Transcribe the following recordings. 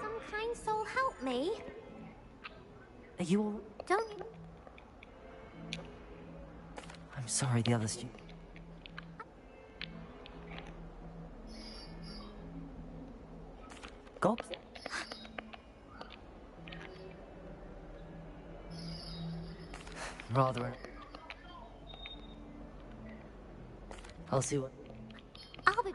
Some kind soul help me. Are you all... Don't... I'm sorry, the other students... Gobs? Rather... I'll see what... I'll be...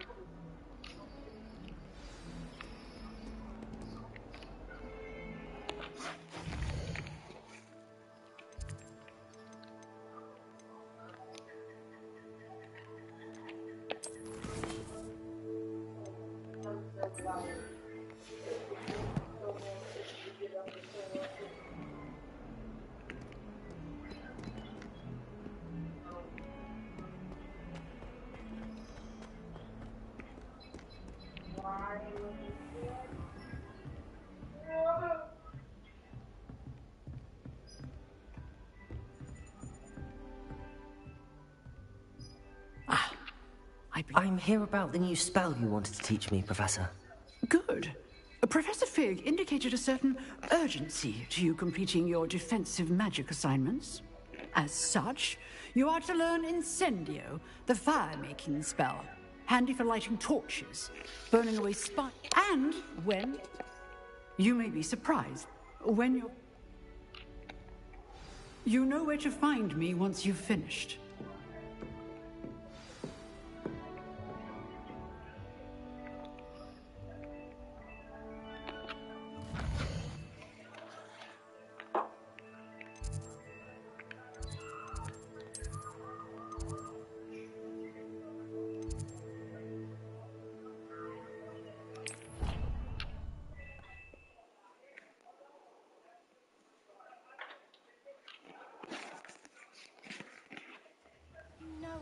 I'm here about the new spell you wanted to teach me, Professor. Good. Professor Fig indicated a certain urgency to you completing your defensive magic assignments. As such, you are to learn Incendio, the fire-making spell, handy for lighting torches, burning away and when... You may be surprised. When you're... You know where to find me once you've finished.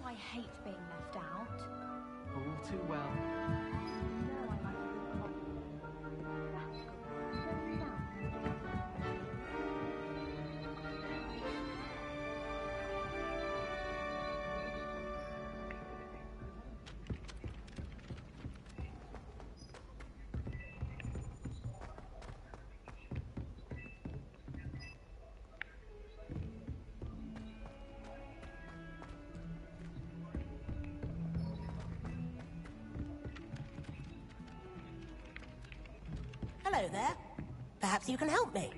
I hate being left out. All too well. Hello there. Perhaps you can help me.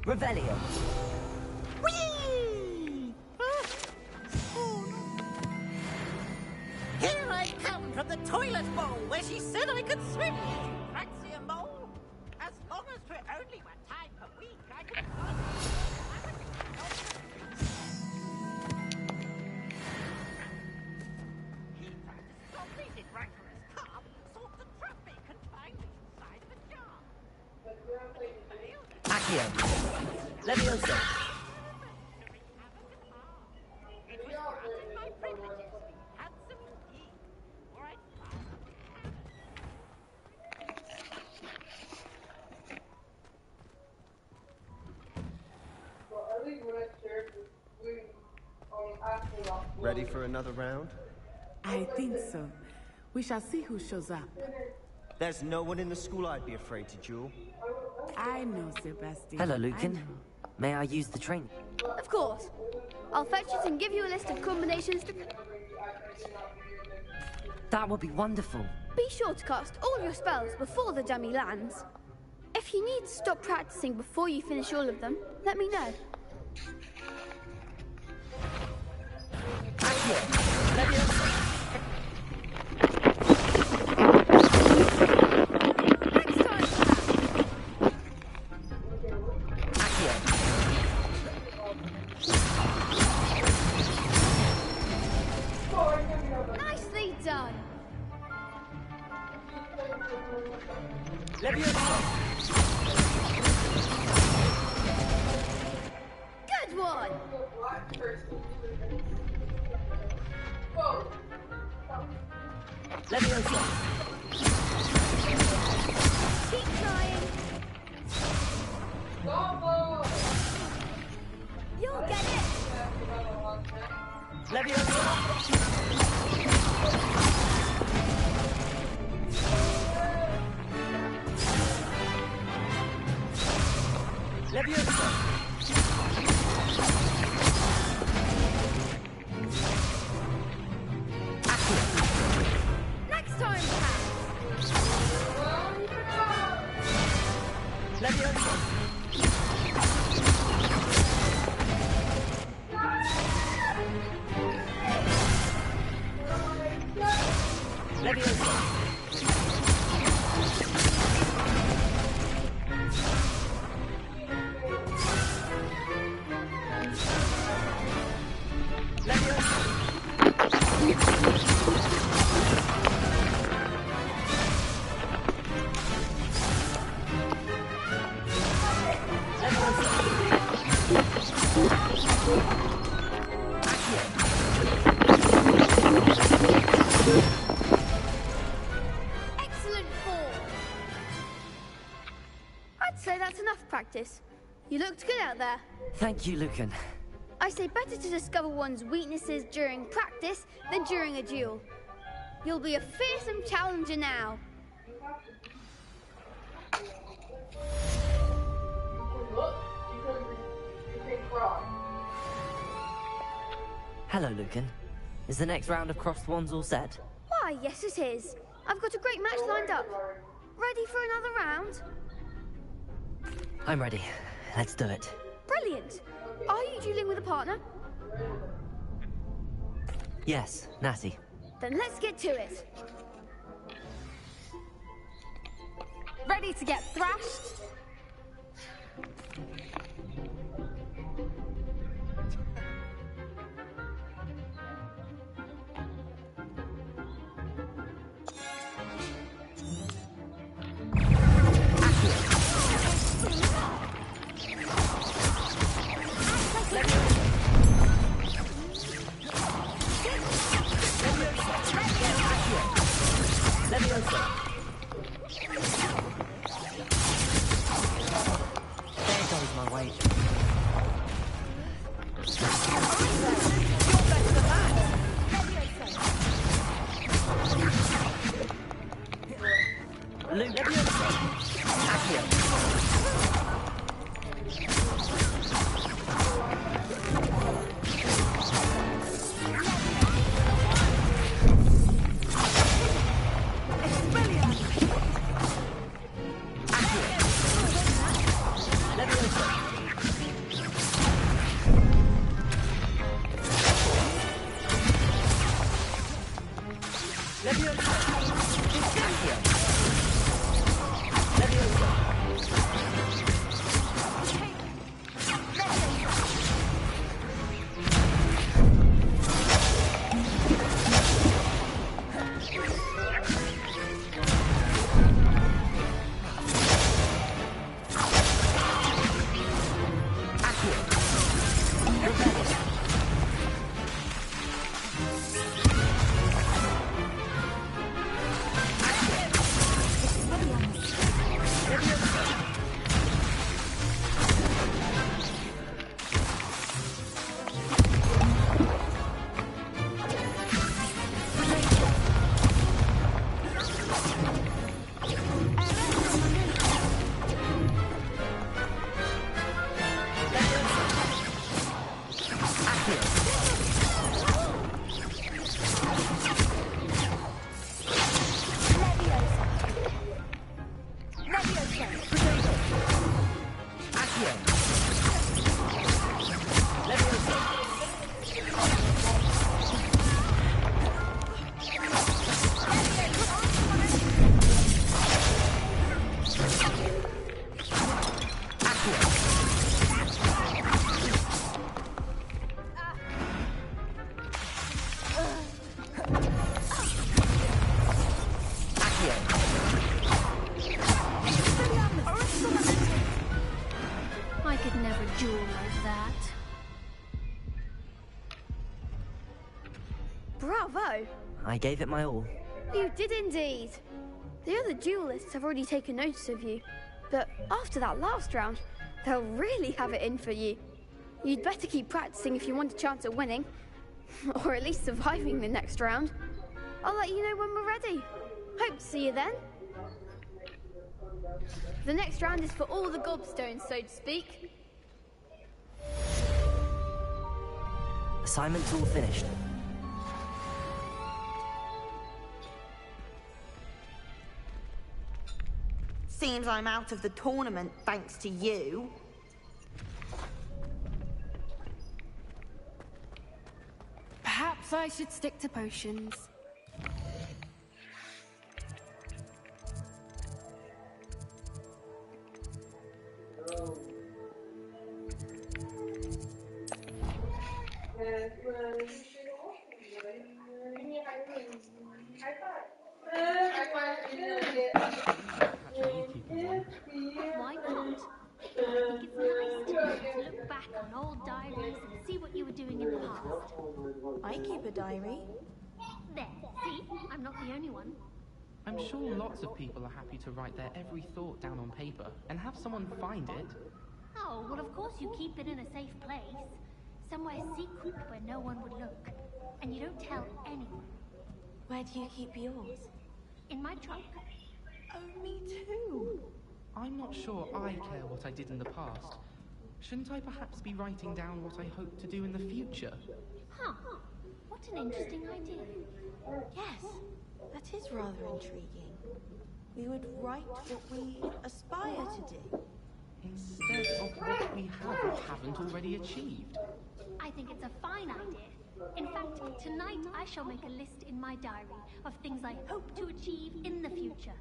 Revelio. Whee! Here I come from the toilet bowl where she said I could swim. Fancy a mole? As long as we're only 1 time per week, I can He tried to stop me, did right for his car, sought to trap me, confined me inside the jar. Accio. Leviosa. It was granted my privileges, handsome indeed, or I'd fire up the Ready for another round? I think so. We shall see who shows up. There's no one in the school I'd be afraid to duel. I know, Sebastian. Hello, I Lucan. know. May I use the train? Of course. I'll fetch it and give you a list of combinations to... That would be wonderful. Be sure to cast all your spells before the dummy lands. If you need to stop practicing before you finish all of them, let me know. Accio. Leviosa. Next time, Accio. nicely done. Leviosa. Good one. Leviosa. Keep trying. You'll get it. Leviosa. Leviosa. Accio. Next time, perhaps. Leviosa. Leviosa. Excellent form. I'd say that's enough practice. You looked good out there. Thank you, Lucan. I say better to discover one's weaknesses during practice than during a duel. You'll be a fearsome challenger now. Hello, Lucan. Is the next round of crossed wands all set? Why, yes it is. I've got a great match lined up. Ready for another round? I'm ready. Let's do it. Brilliant. Are you dueling with a partner? Yes, Natty. Then let's get to it. Ready to get thrashed? There goes jewel like that. Bravo! I gave it my all. You did indeed. The other duelists have already taken notice of you, but after that last round, they'll really have it in for you. You'd better keep practicing if you want a chance at winning, or at least surviving the next round. I'll let you know when we're ready. Hope to see you then. The next round is for all the gobstones, so to speak. Assignment's all finished. Seems I'm out of the tournament thanks to you. Perhaps I should stick to potions. Why not? I think it's nice to be able to look back on old diaries and see what you were doing in the past. I keep a diary. There, see? I'm not the only one. I'm sure lots of people are happy to write their every thought down on paper and have someone find it. Oh, well, of course you keep it in a safe place. Somewhere secret where no one would look. And you don't tell anyone. Where do you keep yours? In my trunk. Oh, me too. I'm not sure I care what I did in the past. Shouldn't I perhaps be writing down what I hope to do in the future? Huh. What an interesting idea. Yes, that is rather intriguing. We would write what we aspire to do. Instead of what we have or haven't already achieved. I think it's a fine idea. In fact, tonight I shall make a list in my diary of things I hope to achieve in the future.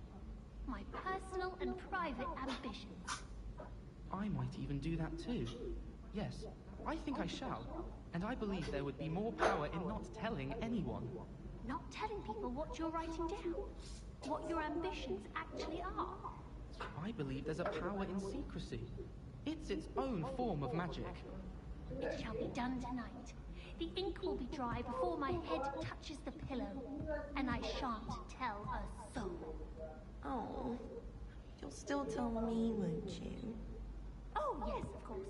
My personal and private ambitions. I might even do that too. Yes, I think I shall. And I believe there would be more power in not telling anyone. Not telling people what you're writing down. What your ambitions actually are. I believe there's a power in secrecy. It's its own form of magic. It shall be done tonight. The ink will be dry before my head touches the pillow. And I shan't tell a soul. Oh, you'll still tell me, won't you? Oh, yes, of course.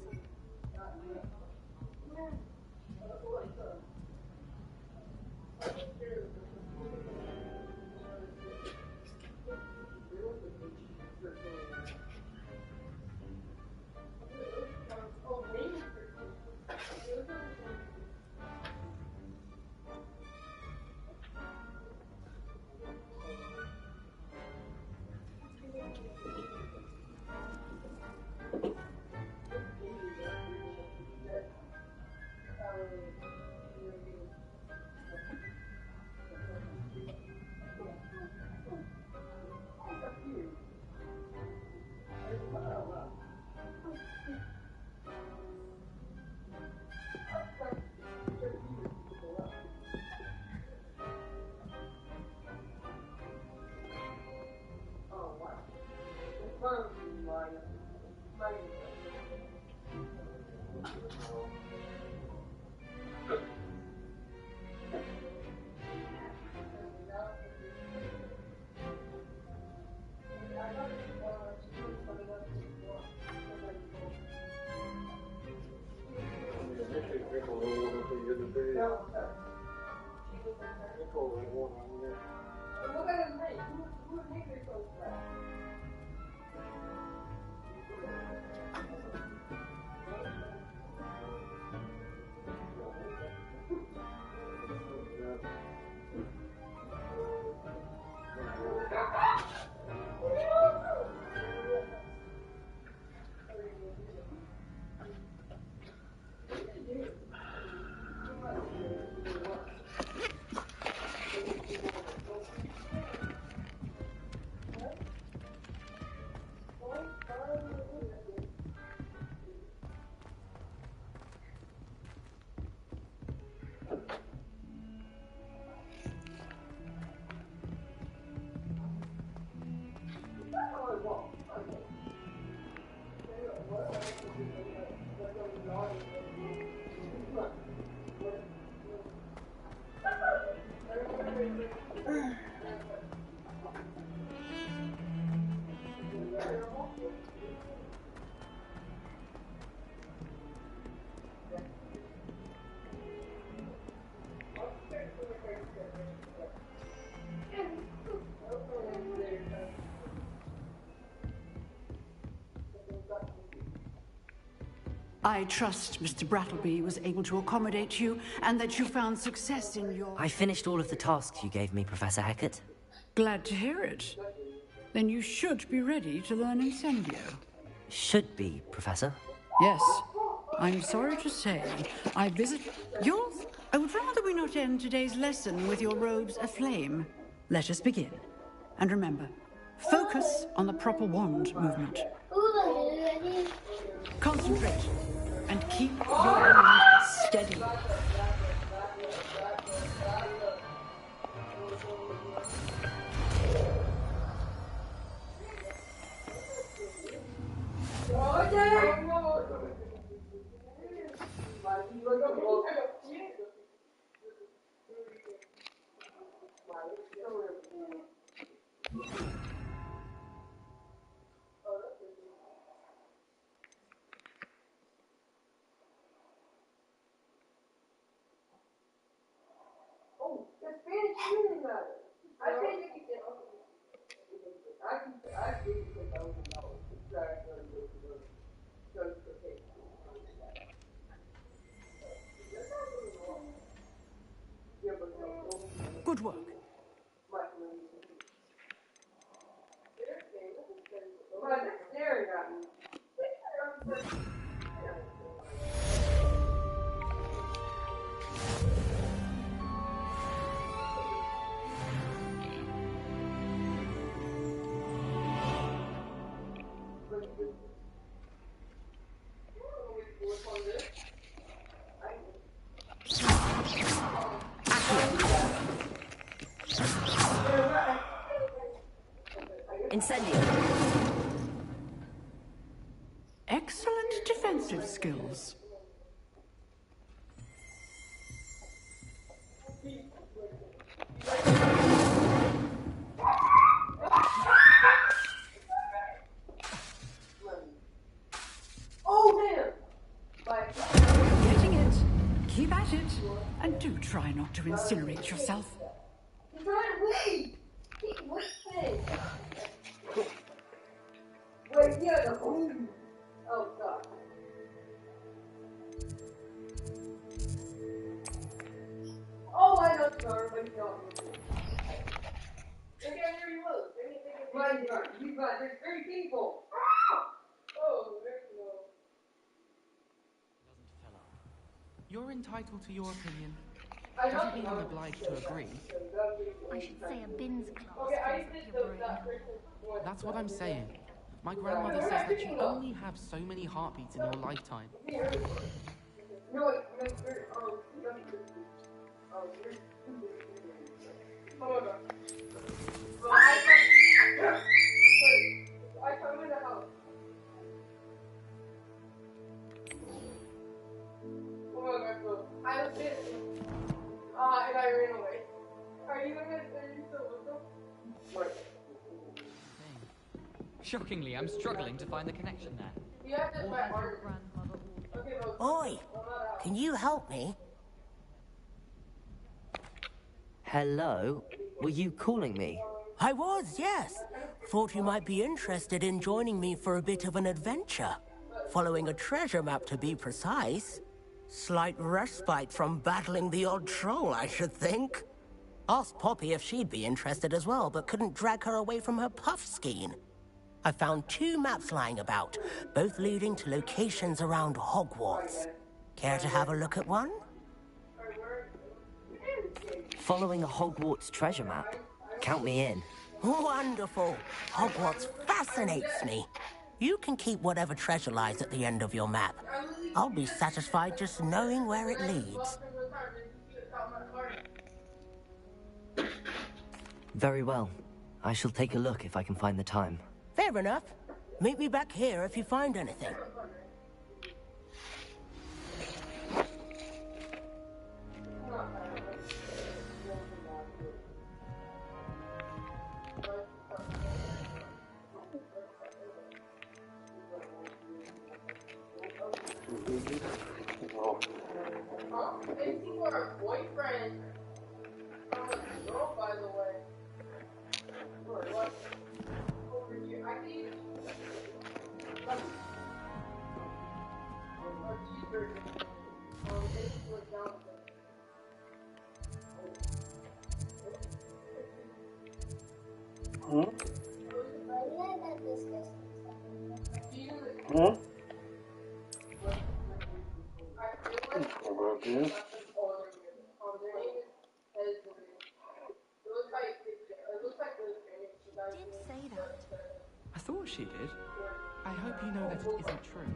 I trust Mr. Brattleby was able to accommodate you and that you found success in your... I finished all of the tasks you gave me, Professor Hecat. Glad to hear it. Then you should be ready to learn Incendio. Should be, Professor. Yes. I'm sorry to say, I visit... Yours? I would rather we not end today's lesson with your robes aflame. Let us begin. And remember, focus on the proper wand movement. Concentrate and keep your mind steady. Good work. Incendio. Excellent defensive skills. Getting it. Keep at it. And do try not to incinerate yourself. You're entitled to your opinion. Doesn't mean I'm obliged to agree. I should say a bins class fills up your brain. That's what I'm saying. My grandmother says that you only have so many heartbeats in your lifetime. Shockingly, I'm struggling to find the connection there. Oi! Can you help me? Hello? Were you calling me? I was, yes. Thought you might be interested in joining me for a bit of an adventure. Following a treasure map, to be precise. Slight respite from battling the odd troll, I should think. Asked Poppy if she'd be interested as well, but couldn't drag her away from her puff skein. I found 2 maps lying about, both leading to locations around Hogwarts. Care to have a look at one? Following a Hogwarts treasure map? Count me in. Wonderful. Hogwarts fascinates me. You can keep whatever treasure lies at the end of your map. I'll be satisfied just knowing where it leads. Very well. I shall take a look if I can find the time. Fair enough. Meet me back here if you find anything. Did say that. I thought she did. I hope you know that it isn't true.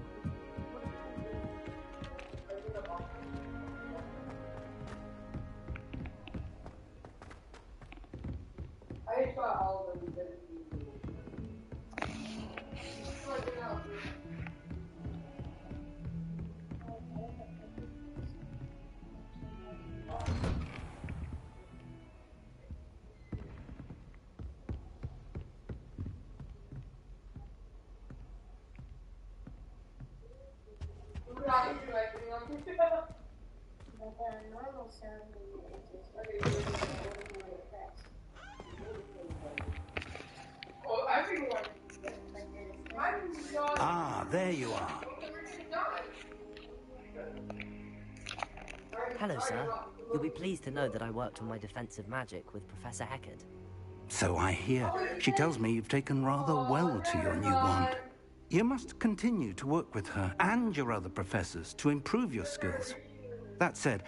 Ah, there you are. Hello, sir. You'll be pleased to know that I worked on my defensive magic with Professor Heckard. So I hear. She tells me you've taken rather well to your new wand. You must continue to work with her and your other professors to improve your skills. That said,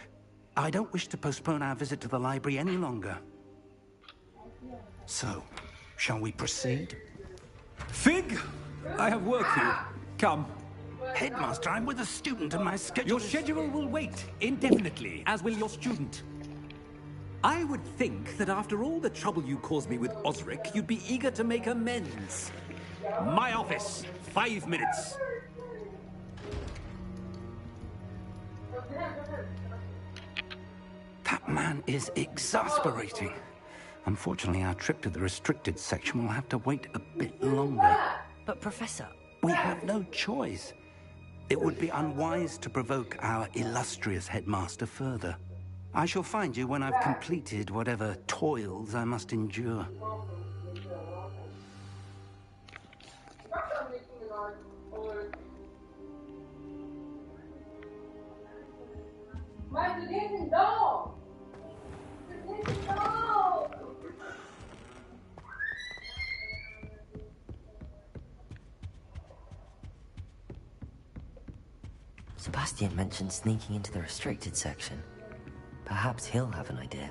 I don't wish to postpone our visit to the library any longer. So, shall we proceed? Fig! I have work for you. Come. Headmaster, I'm with a student and my schedule Your schedule will wait indefinitely, as will your student. I would think that after all the trouble you caused me with Osric, you'd be eager to make amends. My office, 5 minutes. That man is exasperating. Unfortunately, our trip to the restricted section will have to wait a bit longer. But, Professor... We have no choice. It would be unwise to provoke our illustrious headmaster further. I shall find you when I've completed whatever toils I must endure. Sebastian mentioned sneaking into the restricted section. Perhaps he'll have an idea.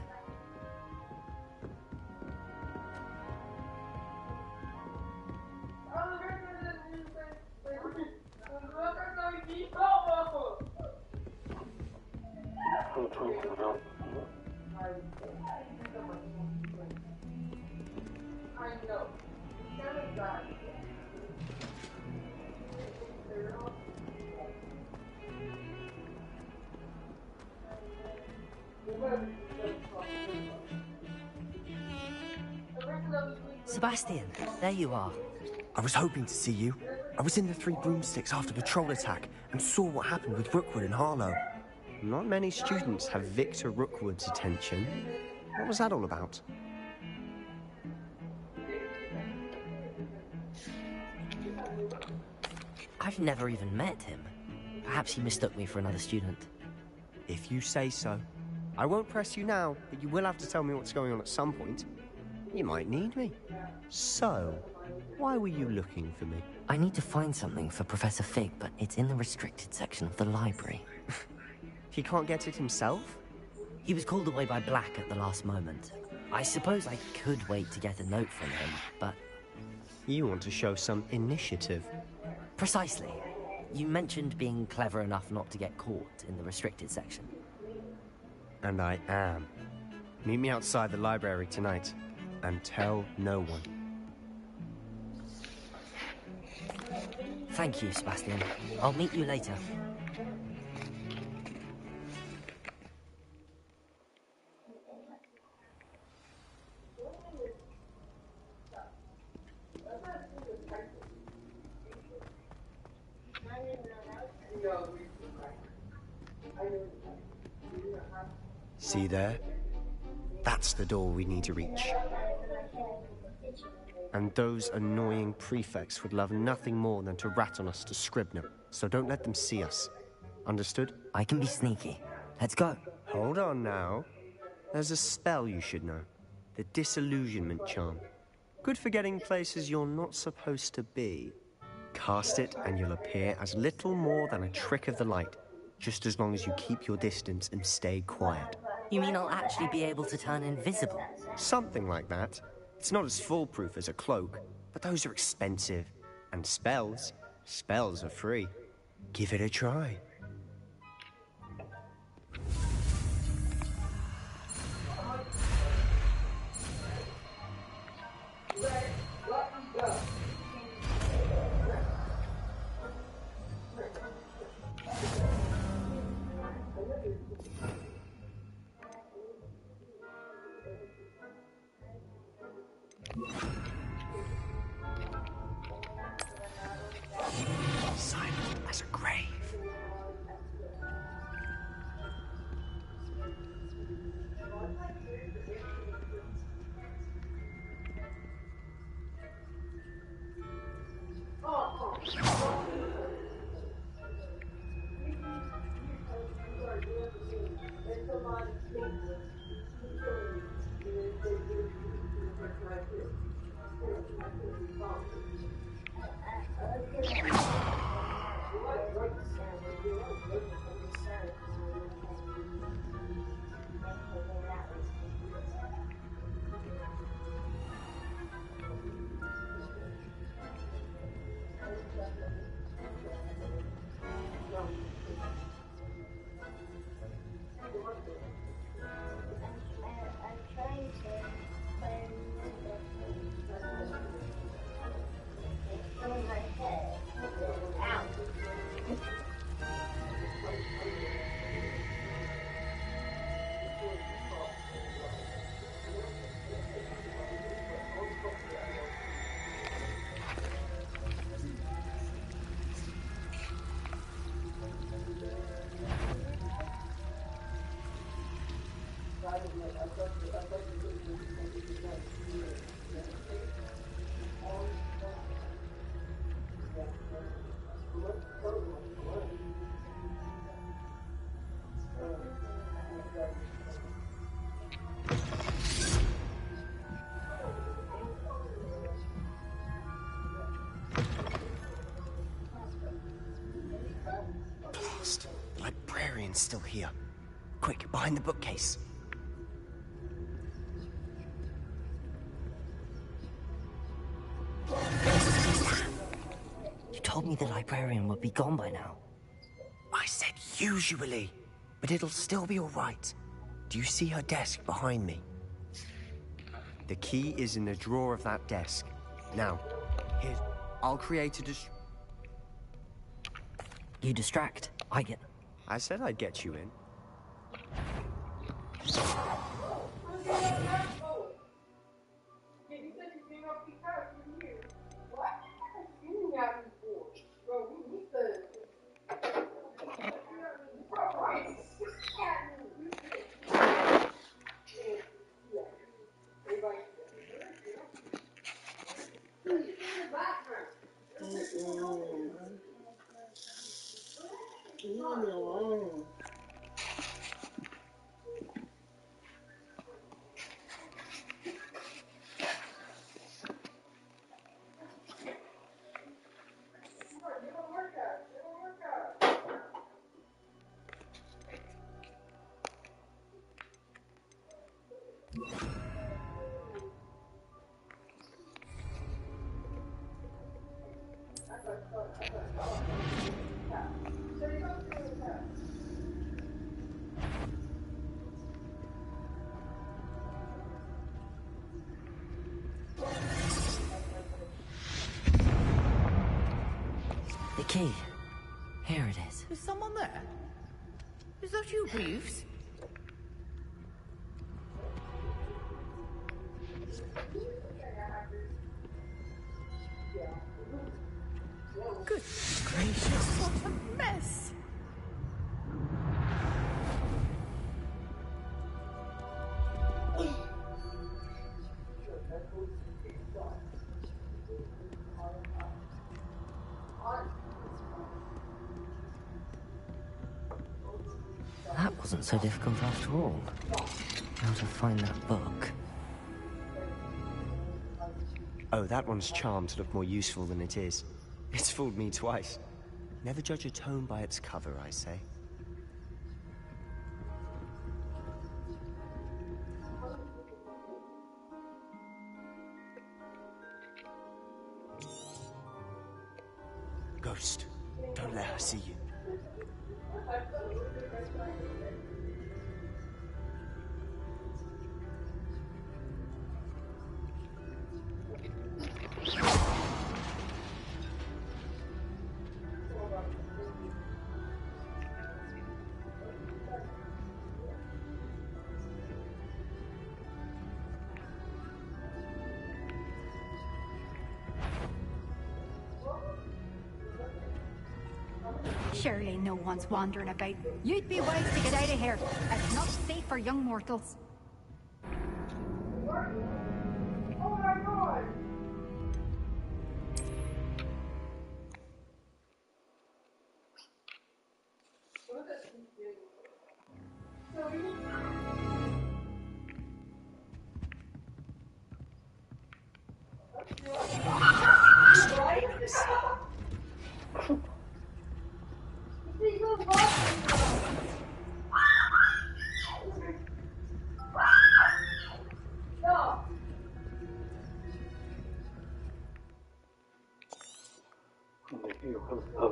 Sebastian, there you are. I was hoping to see you. I was in the Three Broomsticks after the troll attack and saw what happened with Rookwood and Harlow. Not many students have Victor Rookwood's attention. What was that all about? I've never even met him. Perhaps he mistook me for another student. If you say so. I won't press you now, but you will have to tell me what's going on at some point. You might need me. So, why were you looking for me? I need to find something for Professor Fig, but it's in the restricted section of the library. He can't get it himself? He was called away by Black at the last moment. I suppose I could wait to get a note from him, but... You want to show some initiative. Precisely. You mentioned being clever enough not to get caught in the restricted section. And I am. Meet me outside the library tonight, and tell no one. Thank you, Sebastian. I'll meet you later. See there? That's the door we need to reach. And those annoying prefects would love nothing more than to rat on us to Scribner, so don't let them see us. Understood? I can be sneaky. Let's go. Hold on now. There's a spell you should know. The Disillusionment Charm. Good for getting places you're not supposed to be. Cast it and you'll appear as little more than a trick of the light, just as long as you keep your distance and stay quiet. You mean I'll actually be able to turn invisible? Something like that. It's not as foolproof as a cloak, but those are expensive. And spells are free. Give it a try. Silent as a grave. Blast! The librarian's still here. Quick, behind the bookcase. You told me the librarian would be gone by now. I said usually, but it'll still be all right. Do you see her desk behind me? The key is in the drawer of that desk. Now, here, I'll create a You distract. I get... I said I'd get you in. The key. Here it is. Is someone there? Is that you, Greaves? Good gracious, what a mess! That wasn't so difficult after all. How to find that book. Oh, that one's charmed to look more useful than it is. It's fooled me twice. Never judge a tome by its cover, I say. Ghost, don't let her see you. Surely no one's wandering about. You'd be wise to get out of here. It's not safe for young mortals.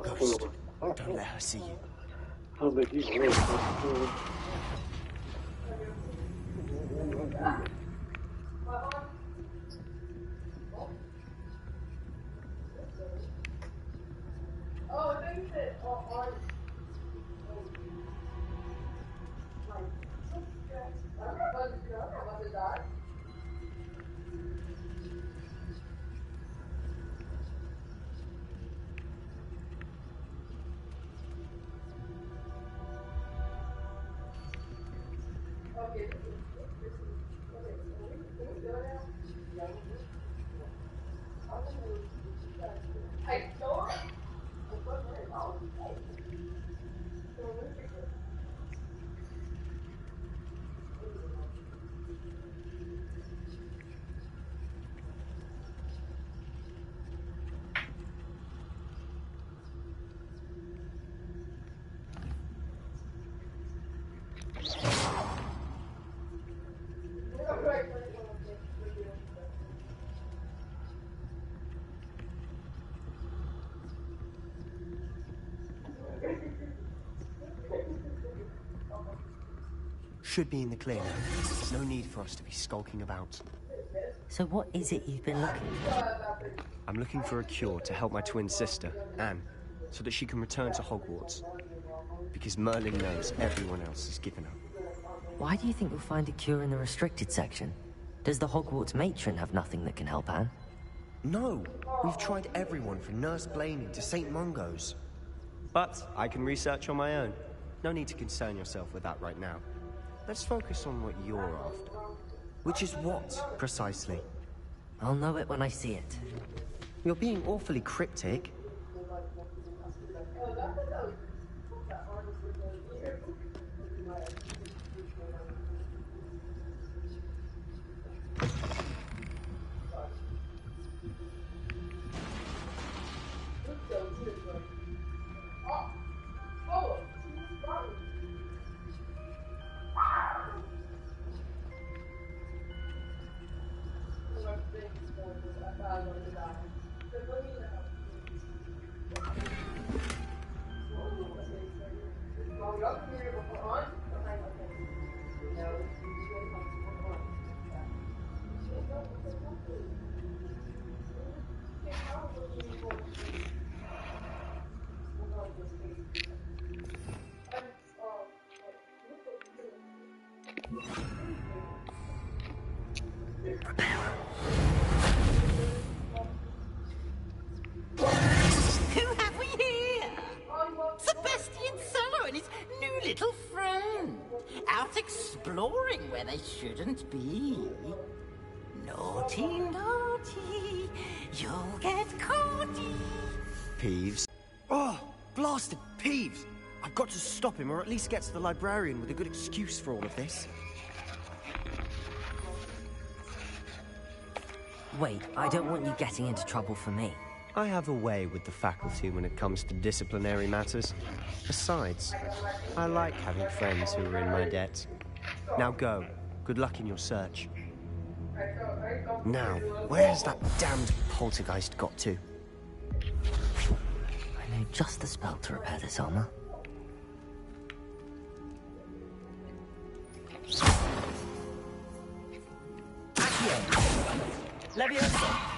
Ghost, don't let her see you. Should be in the clear now. No need for us to be skulking about. So what is it you've been looking for? I'm looking for a cure to help my twin sister, Anne, so that she can return to Hogwarts. Because Merlin knows everyone else has given up. Why do you think you'll find a cure in the restricted section? Does the Hogwarts matron have nothing that can help Anne? No! We've tried everyone from Nurse Blaney to St. Mungo's. But I can research on my own. No need to concern yourself with that right now. Let's focus on what you're after. Which is what, precisely? I'll know it when I see it. You're being awfully cryptic. Who have we here? Sebastian Sallow and his new little friend. Out exploring where they shouldn't be. Naughty, naughty, you'll get caughty. Peeves. Oh, blasted Peeves! I've got to stop him, or at least get to the librarian with a good excuse for all of this. Wait, I don't want you getting into trouble for me. I have a way with the faculty when it comes to disciplinary matters. Besides, I like having friends who are in my debt. Now go. Good luck in your search. Now, where has that damned poltergeist got to? I know just the spell to repair this armor. Accio! Leviosa!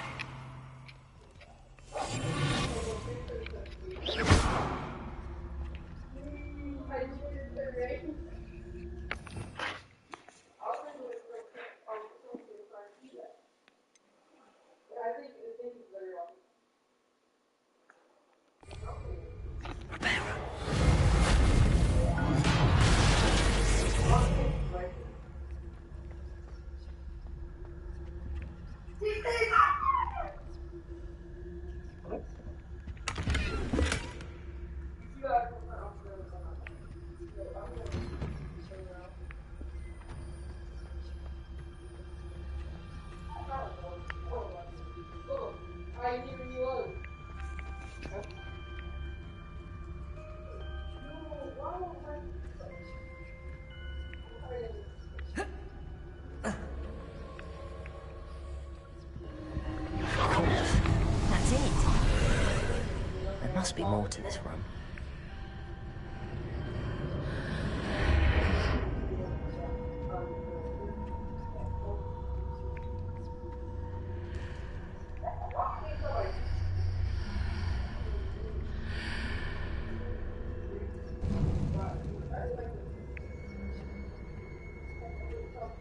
There must be more to this room.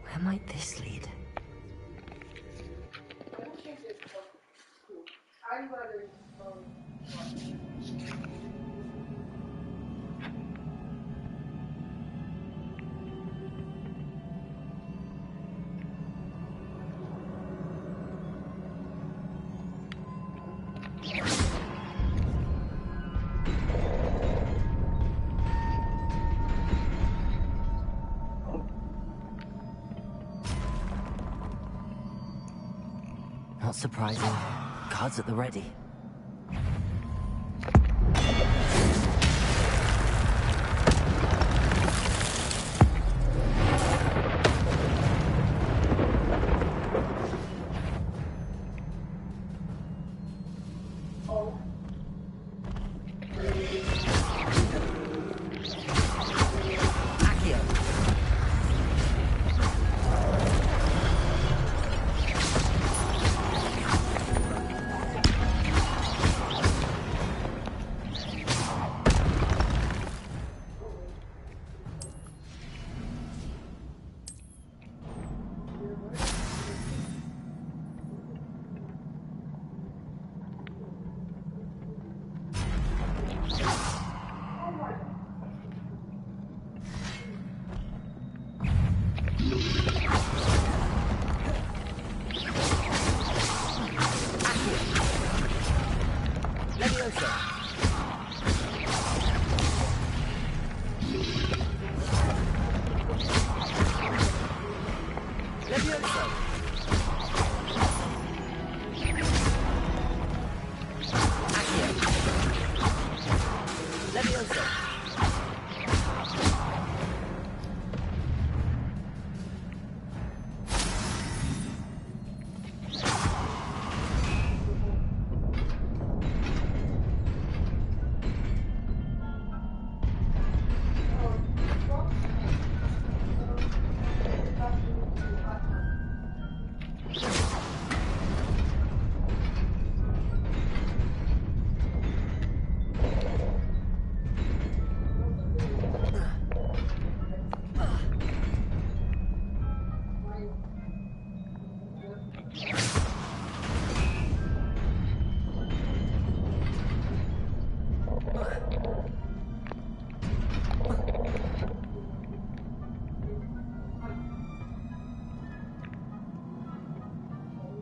Where might this lead? Not surprising. Guards at the ready.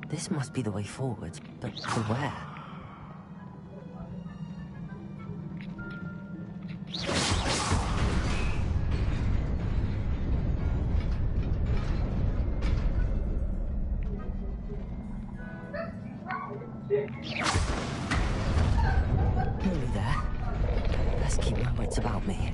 This must be the way forward, but to where? Nearly there. Best keep my wits about me.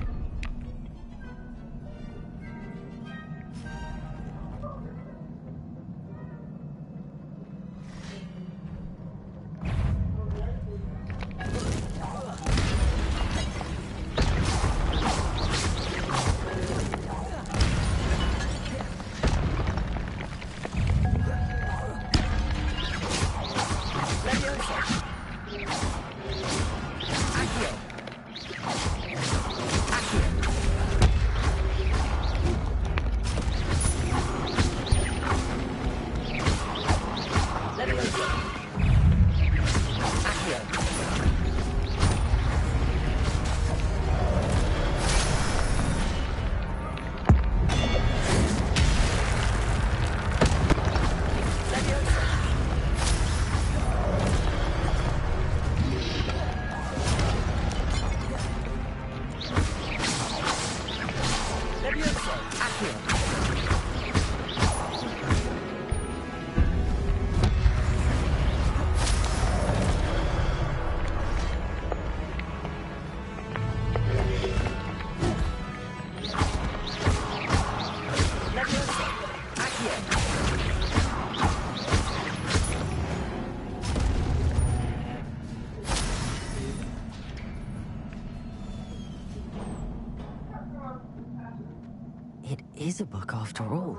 It is a book after all.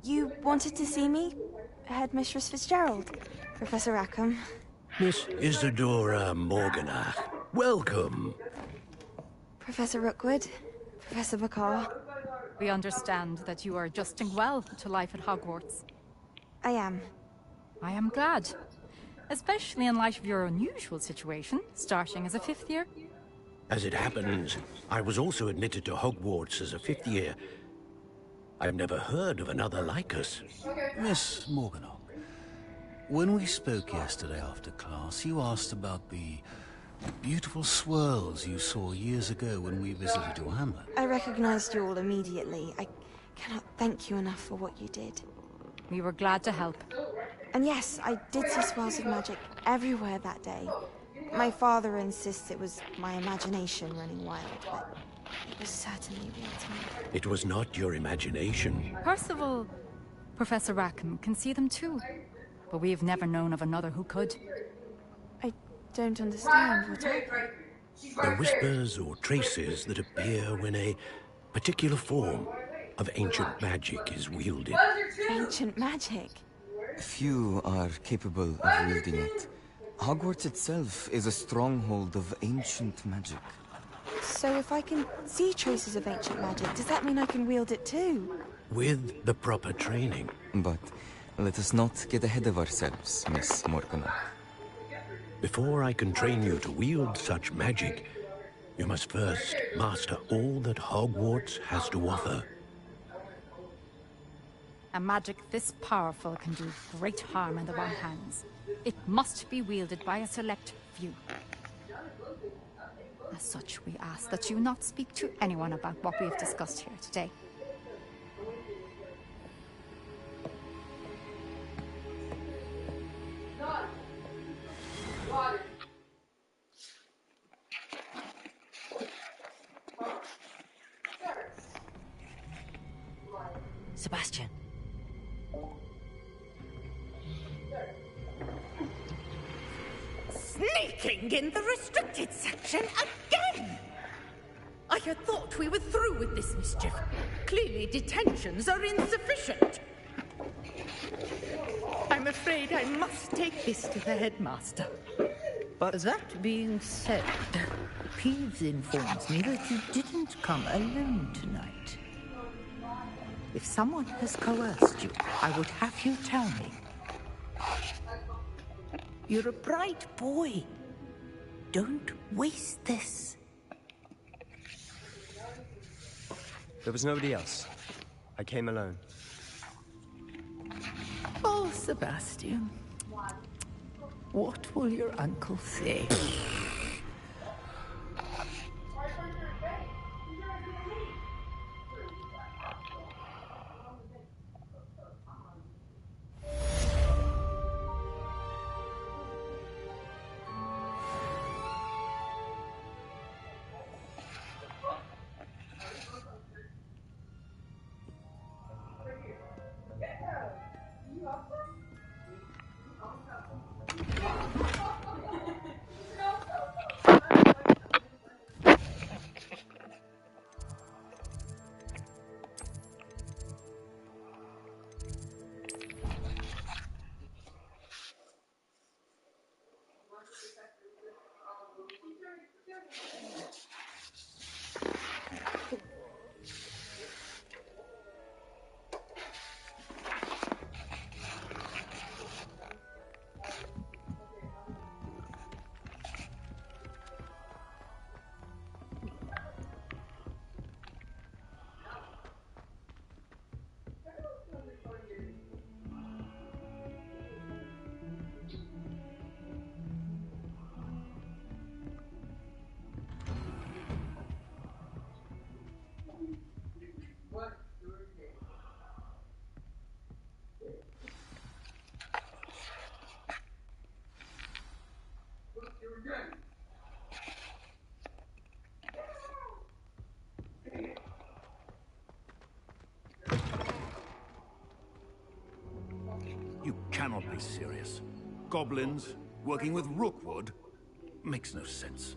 You wanted to see me? Headmistress Fitzgerald? Professor Rackham? Miss Isadora Morganach, welcome. Professor Rookwood? Professor Bakar? We understand that you are adjusting well to life at Hogwarts. I am. I am glad. Especially in light of your unusual situation, starting as a 5th year. As it happens, I was also admitted to Hogwarts as a 5th year. I've never heard of another like us. Miss Morganach, when we spoke yesterday after class, you asked about the beautiful swirls you saw years ago when we visited your hamlet. I recognized you all immediately. I cannot thank you enough for what you did. We were glad to help. And yes, I did see swirls of magic everywhere that day. My father insists it was my imagination running wild, but it was certainly real to me. It was not your imagination. Percival, Professor Rackham can see them too, but we've never known of another who could. I don't understand. What are they? The whispers or traces that appear when a particular form of ancient magic is wielded. Ancient magic? Few are capable of wielding it. Hogwarts itself is a stronghold of ancient magic. So if I can see traces of ancient magic, does that mean I can wield it too? With the proper training. But let us not get ahead of ourselves, Miss Morgana. Before I can train you to wield such magic, you must first master all that Hogwarts has to offer. A magic this powerful can do great harm in the wrong hands. It must be wielded by a select few. As such, we ask that you not speak to anyone about what we have discussed here today. Sebastian. Sneaking in the restricted section again! I had thought we were through with this mischief. Clearly detentions are insufficient. I'm afraid I must take this to the headmaster. But that being said, Peeves informs me that you didn't come alone tonight. If someone has coerced you, I would have you tell me. You're a bright boy. Don't waste this. There was nobody else. I came alone. Oh, Sebastian. What will your uncle say? You cannot be serious. Goblins working with Rookwood makes no sense.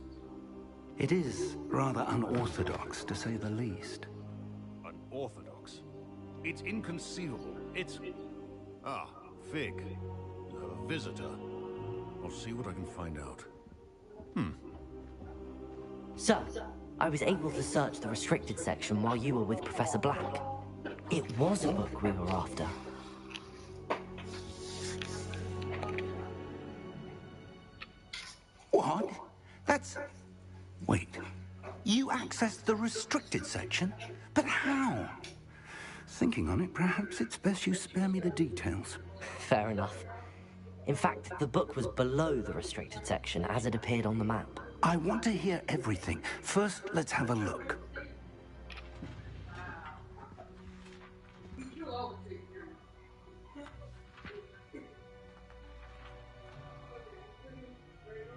It is rather unorthodox, to say the least. Unorthodox? It's inconceivable. It's... Ah, Fig. You have a visitor. I'll see what I can find out. So, I was able to search the restricted section while you were with Professor Black. It was a book we were after. What? That's... Wait. You accessed the restricted section? But how? Thinking on it, perhaps it's best you spare me the details. Fair enough. In fact, the book was below the restricted section as it appeared on the map. I want to hear everything. First, let's have a look.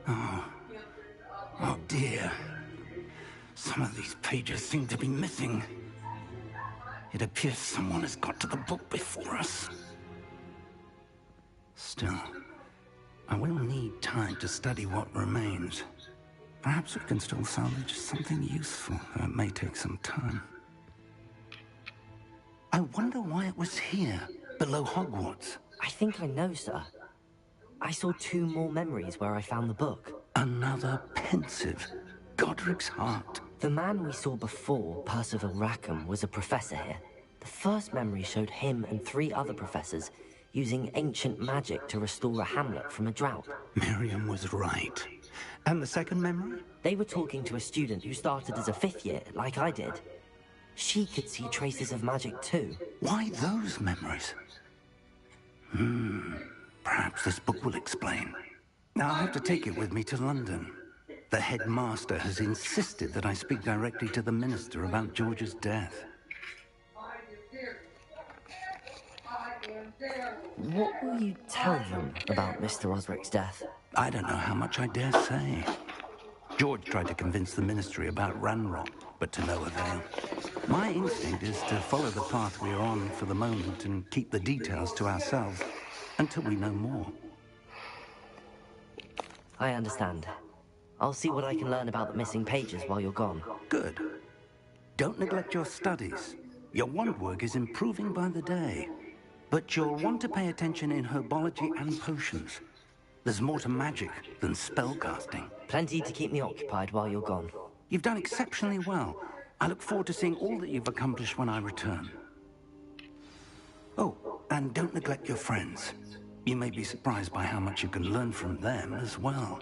Oh dear. Some of these pages seem to be missing. It appears someone has got to the book before us. Still, I will need time to study what remains. Perhaps we can still salvage something useful, though it may take some time. I wonder why it was here, below Hogwarts. I think I know, sir. I saw 2 more memories where I found the book. Another pensive. Godric's heart. The man we saw before, Percival Rackham, was a professor here. The first memory showed him and 3 other professors using ancient magic to restore a hamlet from a drought. Miriam was right. And the second memory? They were talking to a student who started as a 5th year, like I did. She could see traces of magic too. Why those memories? Perhaps this book will explain. Now I'll have to take it with me to London. The headmaster has insisted that I speak directly to the minister about George's death. What will you tell them about Mr. Osric's death? I don't know how much I dare say. George tried to convince the ministry about Ranrock, but to no avail. My instinct is to follow the path we are on for the moment and keep the details to ourselves until we know more. I understand. I'll see what I can learn about the missing pages while you're gone. Good. Don't neglect your studies. Your wand work is improving by the day. But you'll want to pay attention in herbology and potions. There's more to magic than spellcasting. Plenty to keep me occupied while you're gone. You've done exceptionally well. I look forward to seeing all that you've accomplished when I return. Oh, and don't neglect your friends. You may be surprised by how much you can learn from them as well.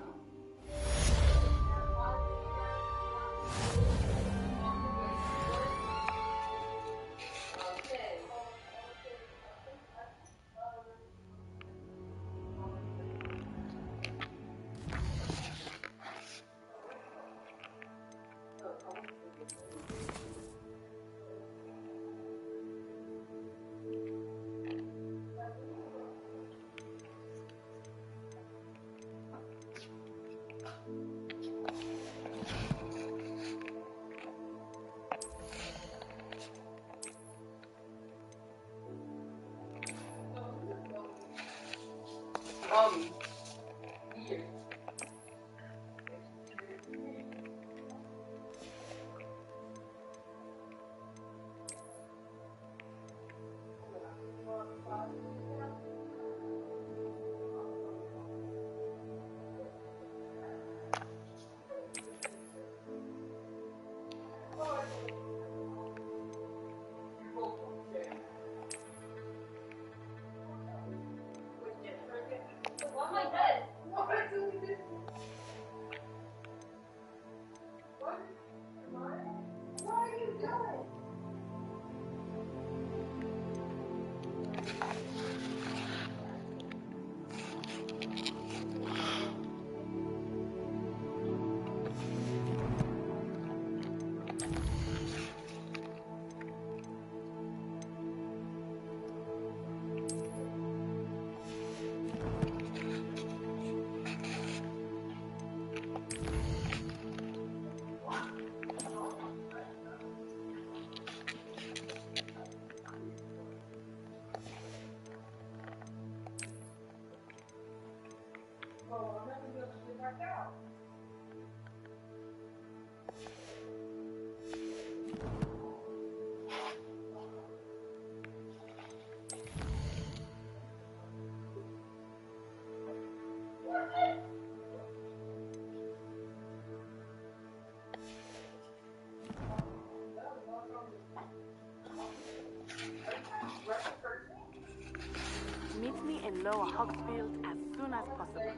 Meet me in Lower Hogsfield as soon as possible.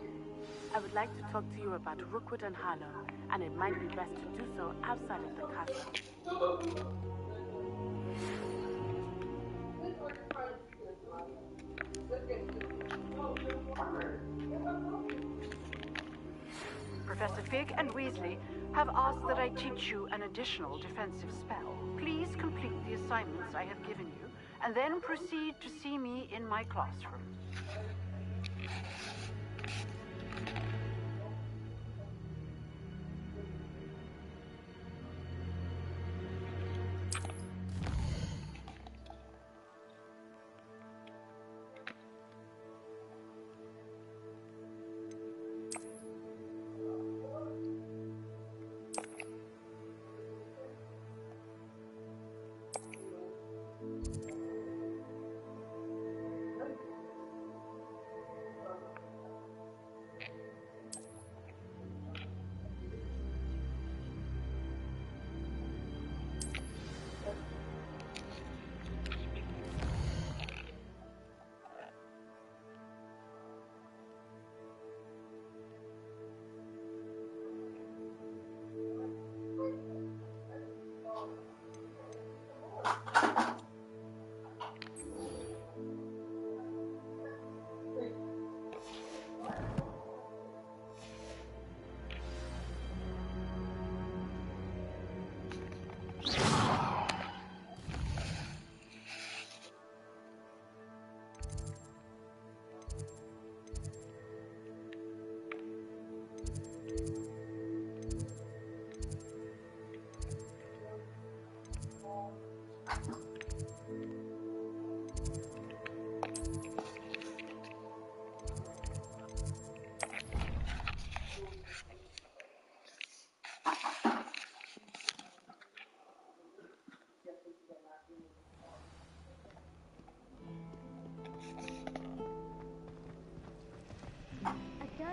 I would like to talk to you about Rookwood and Harlow, and it might be best to do so outside of the castle. Professor Fig and Weasley have asked that I teach you an additional defensive spell. Please complete the assignments I have given you, and then proceed to see me in my classroom.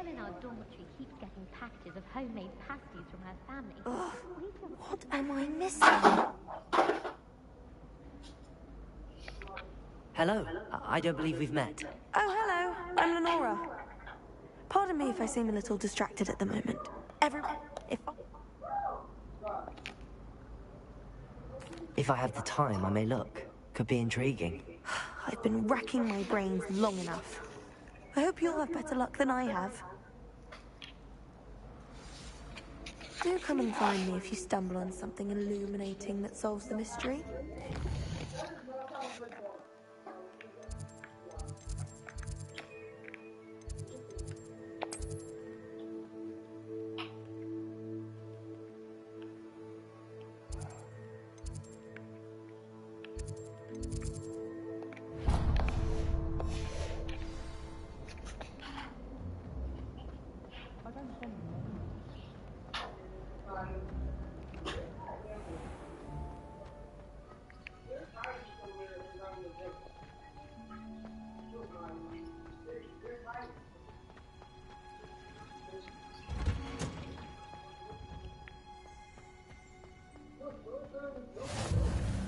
girl in our dormitory keeps getting packages of homemade pasties from her family. Ugh, what am I missing? Hello. I don't believe we've met. Oh, hello. I'm Lenora. Pardon me if I seem a little distracted at the moment. If I have the time, I may look. Could be intriguing. I've been racking my brains long enough. I hope you'll have better luck than I have. Do come and find me if you stumble on something illuminating that solves the mystery.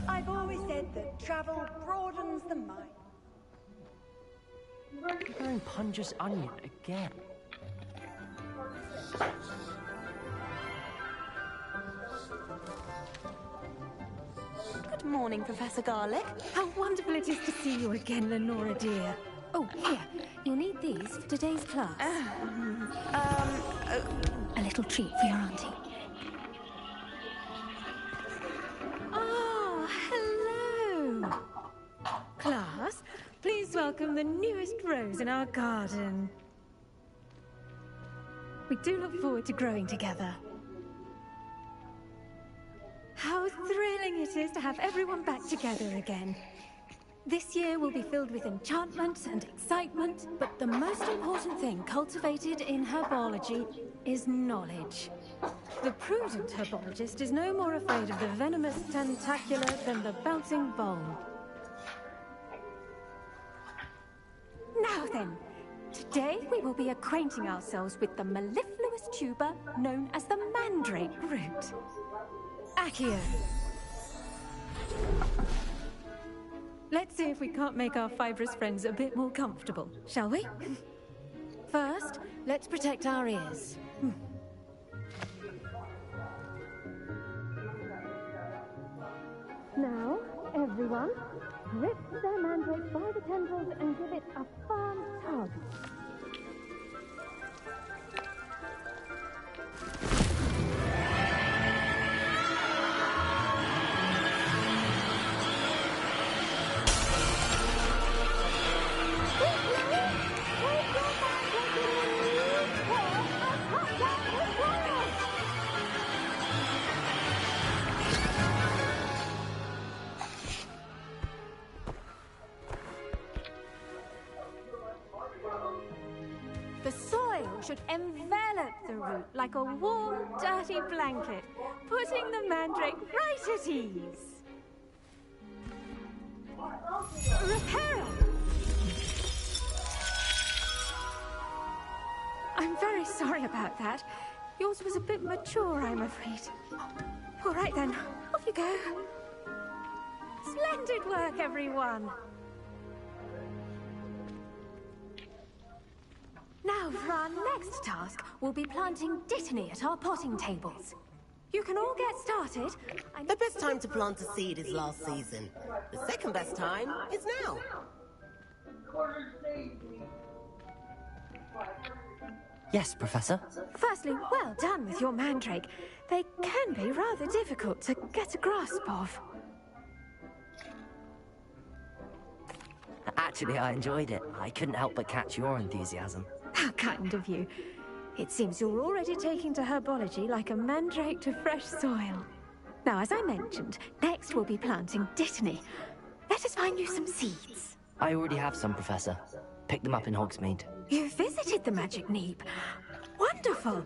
I've always said that travel broadens the mind. You're going Punja's onion again. Good morning, Professor Garlic. How wonderful it is to see you again, Lenora dear. Oh, here. You'll need these for today's class. A little treat for your auntie. Oh, hello. Class, please welcome the newest rose in our garden. We do look forward to growing together. How thrilling it is to have everyone back together again. This year will be filled with enchantment and excitement, but the most important thing cultivated in herbology is knowledge. The prudent herbologist is no more afraid of the venomous tentacula than the bouncing bulb. Now then, today we will be acquainting ourselves with the mellifluous tuber known as the mandrake root. Accio. Let's see if we can't make our fibrous friends a bit more comfortable, shall we? First, let's protect our ears. Now, everyone, grip their mandrake by the tendrils and give it a firm tug. The soil should envelop the root like a warm, dirty blanket, putting the mandrake right at ease. Reparo! I'm very sorry about that. Yours was a bit mature, I'm afraid. All right then, off you go. Splendid work, everyone. Now, for our next task, we'll be planting dittany at our potting tables. You can all get started. The best time to plant a seed is last season. The second best time is now. Yes, Professor? Firstly, well done with your mandrake. They can be rather difficult to get a grasp of. Actually, I enjoyed it. I couldn't help but catch your enthusiasm. How kind of you. It seems you're already taking to herbology like a mandrake to fresh soil. Now, as I mentioned, next we'll be planting dittany. Let us find you some seeds. I already have some, Professor. Picked them up in Hogsmeade. You visited the Magic Neep. Wonderful.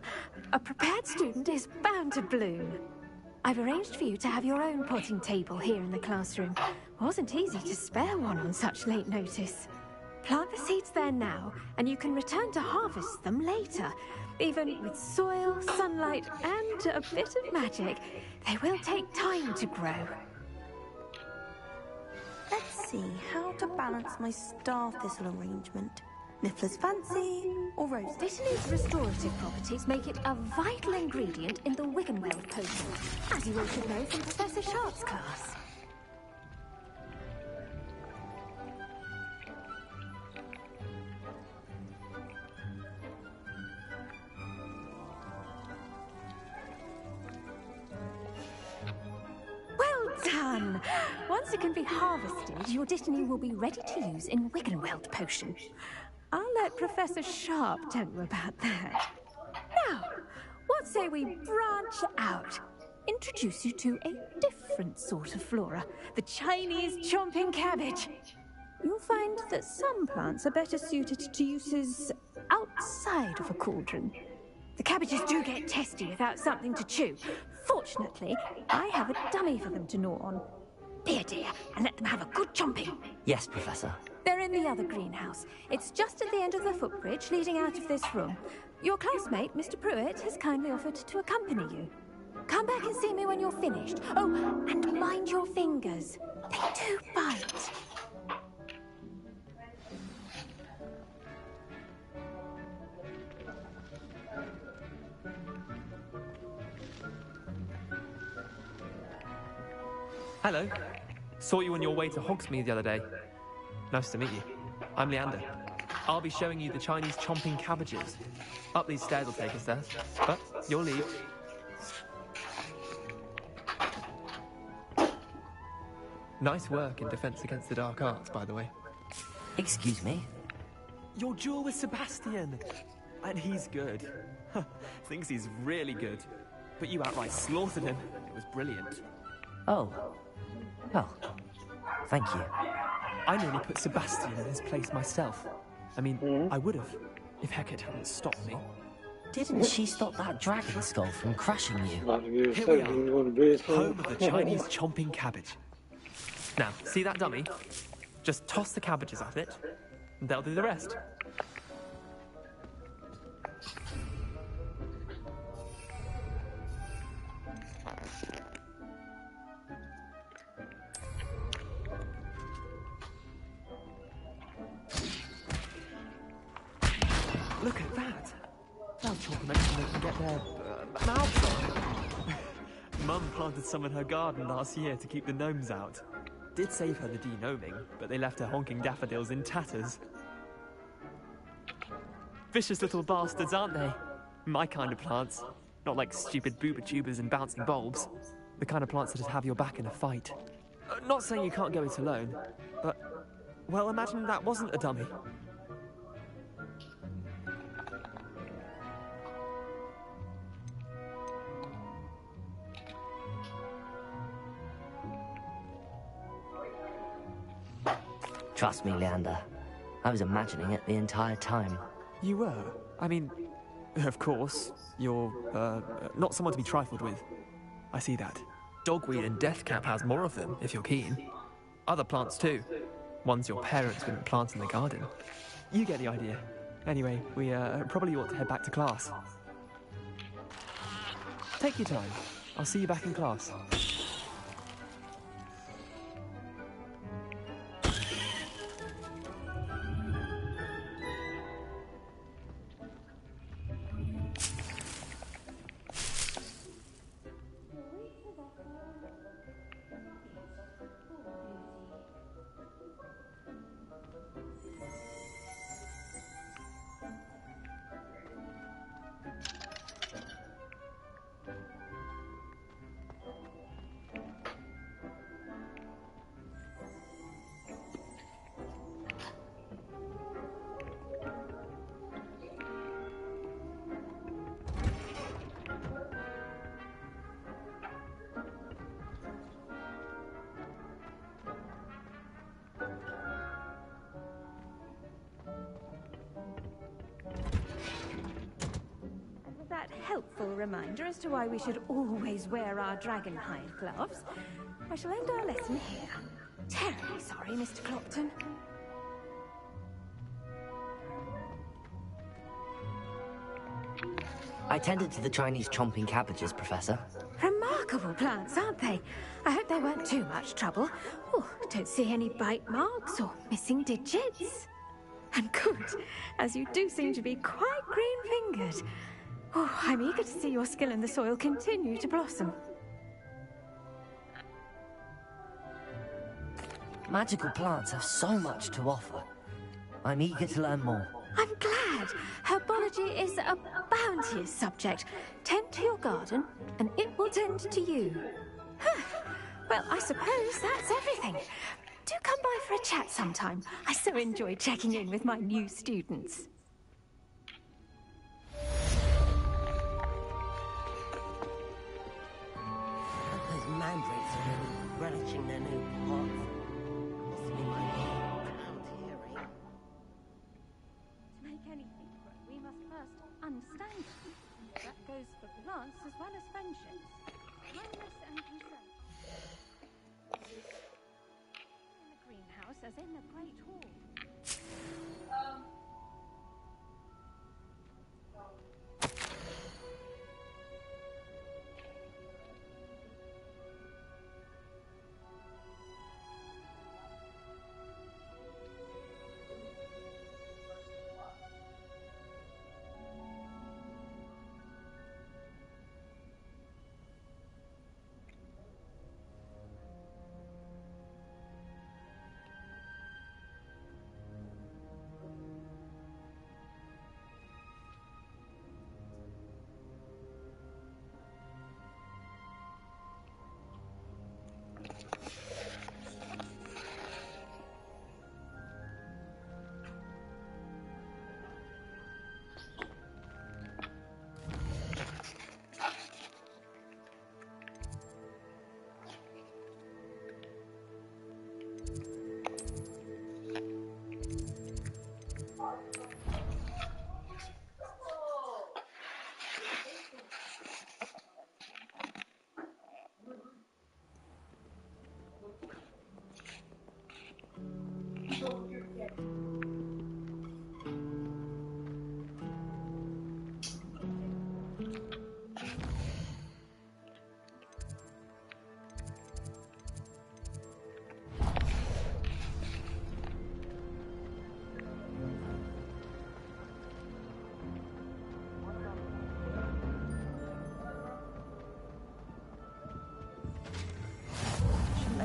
A prepared student is bound to bloom. I've arranged for you to have your own potting table here in the classroom. Wasn't easy to spare one on such late notice. Plant the seeds there now, and you can return to harvest them later. Even with soil, sunlight, and a bit of magic, they will take time to grow. Let's see how to balance my star thistle arrangement. Niffler's fancy or rose? Dittany's restorative properties make it a vital ingredient in the Wiggenweld potion, as you all should know from Professor Sharp's class. Well done! Once it can be harvested, your Dittany will be ready to use in Wiggenweld potion. I'll let Professor Sharp tell you about that. Now, what say we branch out? Introduce you to a different sort of flora, the Chinese chomping cabbage. You'll find that some plants are better suited to uses outside of a cauldron. The cabbages do get testy without something to chew. Fortunately, I have a dummy for them to gnaw on. Be a dear, and let them have a good chomping. Yes, Professor. They're in the other greenhouse. It's just at the end of the footbridge leading out of this room. Your classmate, Mr. Pruitt, has kindly offered to accompany you. Come back and see me when you're finished. Oh, and mind your fingers. They do bite. Hello. Saw you on your way to Hogsmeade the other day. Nice to meet you. I'm Leander. I'll be showing you the Chinese chomping cabbages. Up these stairs will take us there, but you'll leave. Nice work in Defense Against the Dark Arts, by the way. Excuse me? Your duel with Sebastian! And he's good. Thinks he's really good. But you outright slaughtered him. It was brilliant. Oh. Well, thank you. I nearly put Sebastian in his place myself. I mean, I would have, if Hecate hadn't stopped me. Didn't she stop that dragon skull from crushing you? Here we are, home of the Chinese chomping cabbage. Now, see that dummy? Just toss the cabbages at it, and they'll do the rest. Look at that! They'll chomp them so they can get their mouths on. Mum planted some in her garden last year to keep the gnomes out. Did save her the de-gnoming, but they left her honking daffodils in tatters. Vicious little bastards, aren't they? My kind of plants. Not like stupid booba tubers and bouncing bulbs. The kind of plants that'd have your back in a fight. Not saying you can't go it alone, but... well, imagine that wasn't a dummy. Trust me, Leander. I was imagining it the entire time. You were? I mean, of course, you're, not someone to be trifled with. I see that. Dogweed and deathcap has more of them, if you're keen. Other plants, too. Ones your parents wouldn't plant in the garden. You get the idea. Anyway, we, probably ought to head back to class. Take your time. I'll see you back in class. Helpful reminder as to why we should always wear our dragonhide gloves. I shall end our lesson here. Terribly sorry, Mr. Clopton. I tended to the Chinese chomping cabbages, Professor. Remarkable plants, aren't they? I hope they weren't too much trouble. Oh, don't see any bite marks or missing digits. And good, as you do seem to be quite green-fingered. Oh, I'm eager to see your skill in the soil continue to blossom. Magical plants have so much to offer. I'm eager to learn more. I'm glad. Herbology is a bounteous subject. Tend to your garden, and it will tend to you. Huh. Well, I suppose that's everything. Do come by for a chat sometime. I so enjoy checking in with my new students. Those mandrakes are really relishing their new pots. Possibly my cloud hearing. To make anything grow, we must first understand it. That goes for plants as well as friendships. Kindness and concern. In the greenhouse as in the Great Hall.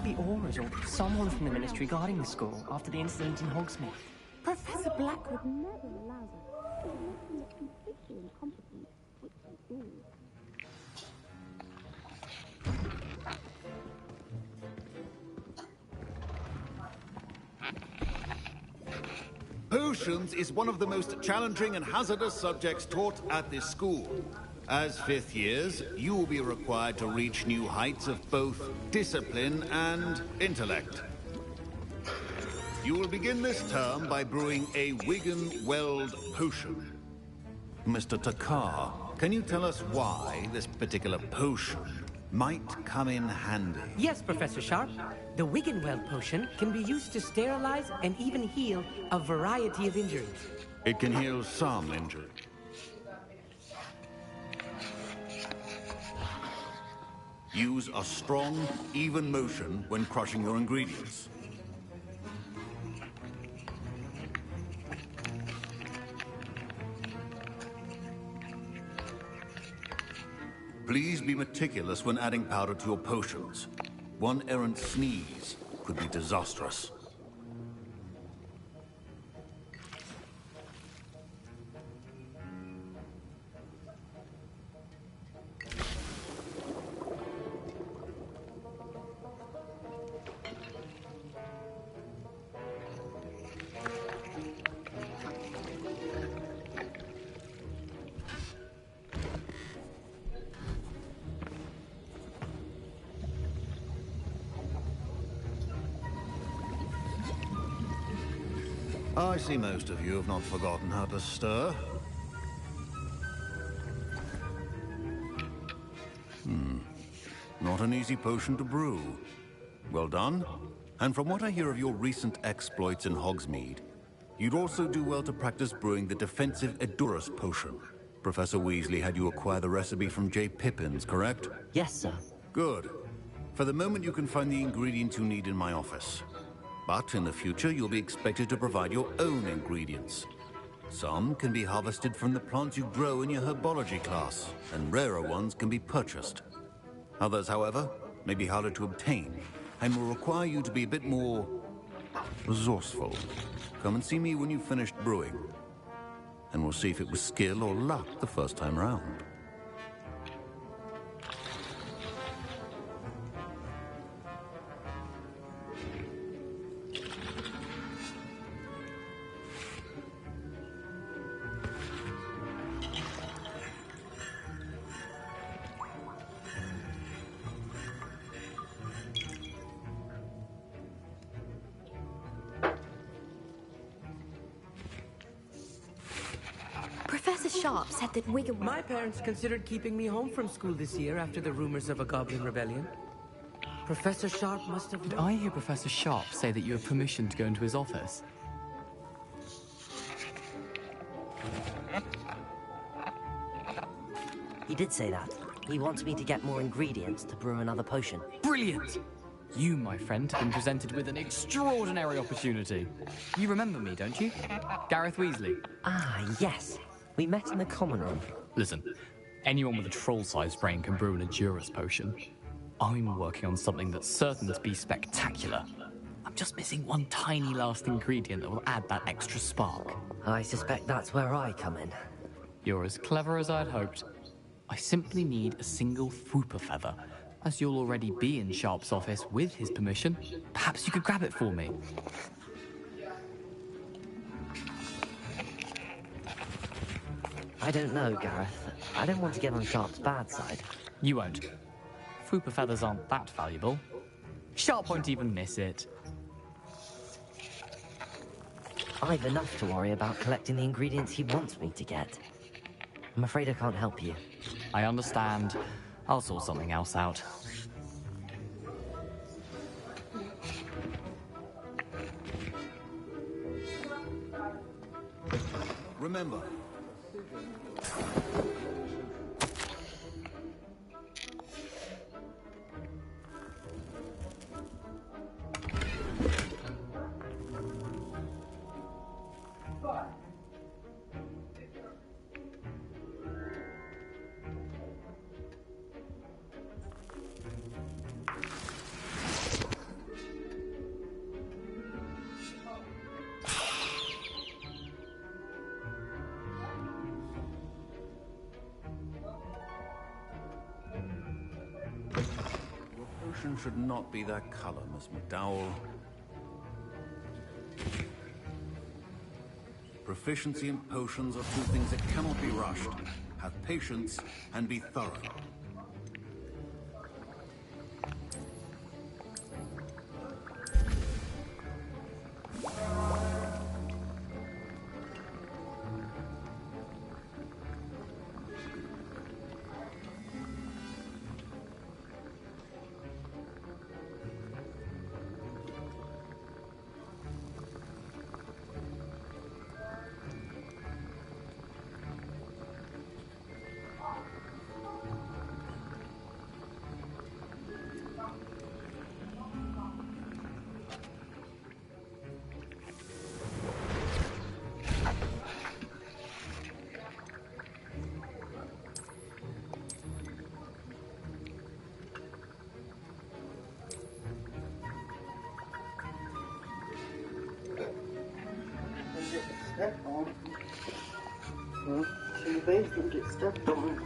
Be Aura's or someone from the Ministry guarding the school after the incident in Hogsmeade. Professor Blackwood never allows us to look completely incompetent, which we do. Potions is one of the most challenging and hazardous subjects taught at this school. As fifth years, you will be required to reach new heights of both discipline and intellect. You will begin this term by brewing a Wigan-Weld potion. Mr. Takar, can you tell us why this particular potion might come in handy? Yes, Professor Sharp. The Wigan-Weld potion can be used to sterilize and even heal a variety of injuries. It can heal some injury. Use a strong, even motion when crushing your ingredients. Please be meticulous when adding powder to your potions. One errant sneeze could be disastrous. I see most of you have not forgotten how to stir. Not an easy potion to brew. Well done. And from what I hear of your recent exploits in Hogsmeade, you'd also do well to practice brewing the defensive Edurus potion. Professor Weasley had you acquire the recipe from J. Pippin's, correct? Yes, sir. Good. For the moment, you can find the ingredients you need in my office. But in the future, you'll be expected to provide your own ingredients. Some can be harvested from the plants you grow in your herbology class, and rarer ones can be purchased. Others, however, may be harder to obtain, and will require you to be a bit more resourceful. Come and see me when you've finished brewing, and we'll see if it was skill or luck the first time round. Professor Sharp said that Wiggenweld... My parents considered keeping me home from school this year after the rumors of a goblin rebellion. Professor Sharp must have... Did I hear Professor Sharp say that you have permission to go into his office? He did say that. He wants me to get more ingredients to brew another potion. Brilliant! You, my friend, have been presented with an extraordinary opportunity. You remember me, don't you? Gareth Weasley. Ah, yes. We met in the common room. Listen, anyone with a troll-sized brain can brew an Edurus potion. I'm working on something that's certain to be spectacular. I'm just missing one tiny last ingredient that will add that extra spark. I suspect that's where I come in. You're as clever as I'd hoped. I simply need a single Fwooper feather. As you'll already be in Sharp's office with his permission, perhaps you could grab it for me. I don't know, Gareth. I don't want to get on Sharp's bad side. You won't. Fwooper feathers aren't that valuable. Sharp won't even miss it. I've enough to worry about collecting the ingredients he wants me to get. I'm afraid I can't help you. I understand. I'll sort something else out. Remember. Should not be that color, Miss McDowell. Proficiency in potions are two things that cannot be rushed. Have patience and be thorough. Stepped on. Well, in the basement get stepped on.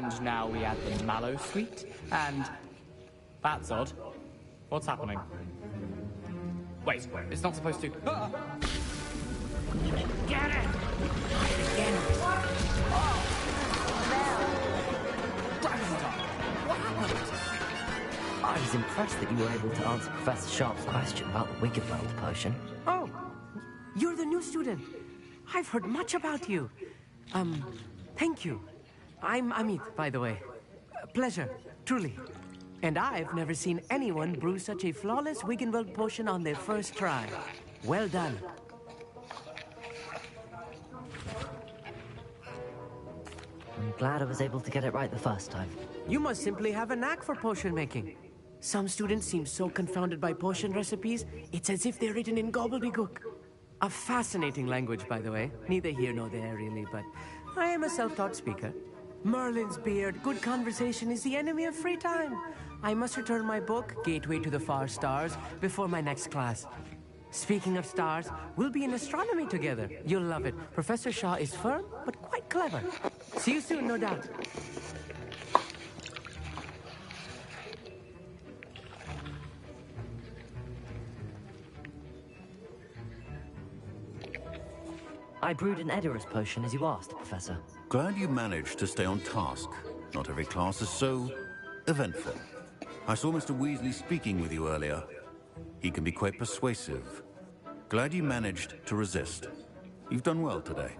And now we add the mallow sweet, and... That's odd. What's happening? Wait, it's not supposed to... Ah! Get it! Again. What happened? I was impressed that you were able to answer Professor Sharp's question about the Wiggenweld potion. Oh, you're the new student. I've heard much about you. Thank you. I'm Amit, by the way. Pleasure, truly. And I've never seen anyone brew such a flawless Wiggenweld potion on their first try. Well done. I'm glad I was able to get it right the first time. You must simply have a knack for potion making. Some students seem so confounded by potion recipes, it's as if they're written in gobbledygook. A fascinating language, by the way. Neither here nor there, really, but I am a self-taught speaker. Merlin's beard, good conversation is the enemy of free time. I must return my book, Gateway to the Far Stars, before my next class. Speaking of stars, we'll be in astronomy together. You'll love it. Professor Shaw is firm, but quite clever. See you soon, no doubt. I brewed an Edorus potion as you asked, Professor. Glad you managed to stay on task. Not every class is so eventful. I saw Mr. Weasley speaking with you earlier. He can be quite persuasive. Glad you managed to resist. You've done well today.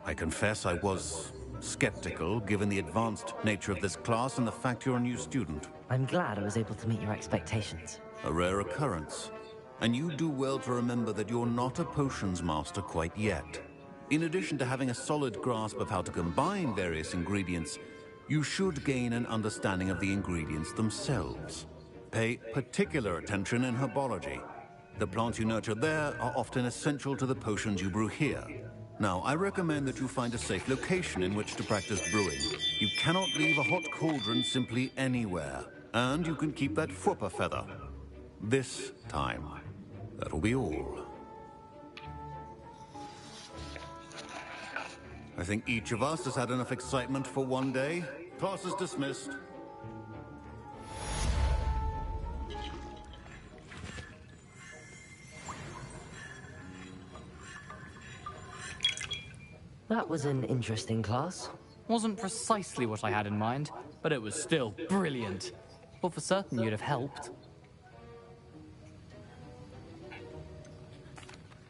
I confess I was skeptical, given the advanced nature of this class and the fact you're a new student. I'm glad I was able to meet your expectations. A rare occurrence. And you do well to remember that you're not a potions master quite yet. In addition to having a solid grasp of how to combine various ingredients, you should gain an understanding of the ingredients themselves. Pay particular attention in herbology. The plants you nurture there are often essential to the potions you brew here. Now, I recommend that you find a safe location in which to practice brewing. You cannot leave a hot cauldron simply anywhere, and you can keep that Fwooper feather. This time. That'll be all. I think each of us has had enough excitement for one day. Class is dismissed. That was an interesting class. Wasn't precisely what I had in mind, but it was still brilliant. Well, for certain you'd have helped.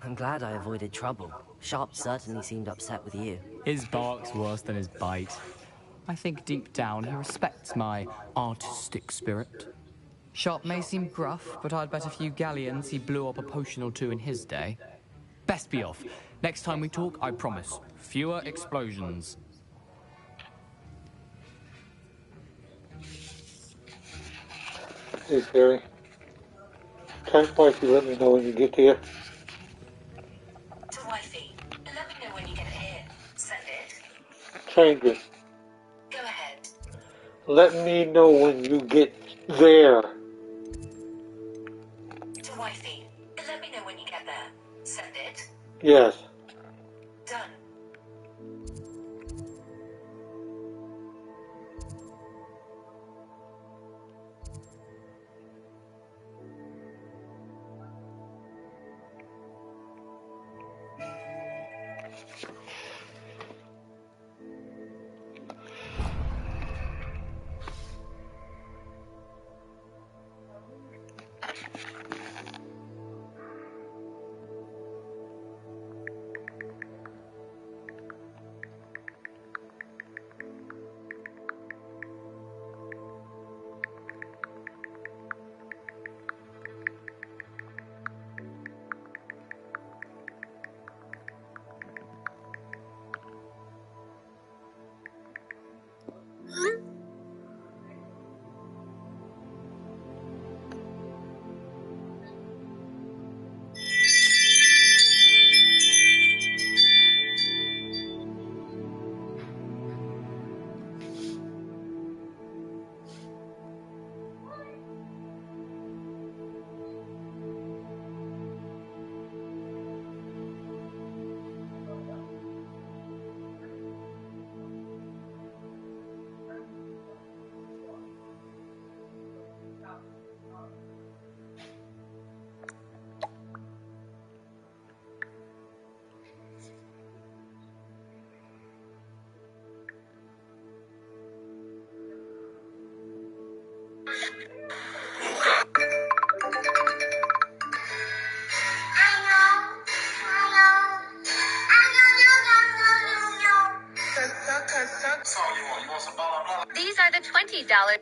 I'm glad I avoided trouble. Sharp certainly seemed upset with you. His bark's worse than his bite. I think deep down he respects my artistic spirit. Sharp may seem gruff, but I'd bet a few galleons he blew up a potion or two in his day. Best be off. Next time we talk, I promise, fewer explosions. Hey, Terry. Can't quite let me know when you get here. To wifey, let me know when you get here. Send it. Change it. Go ahead. Let me know when you get there. To wifey, let me know when you get there. Send it. Yes. Done. These are the $20.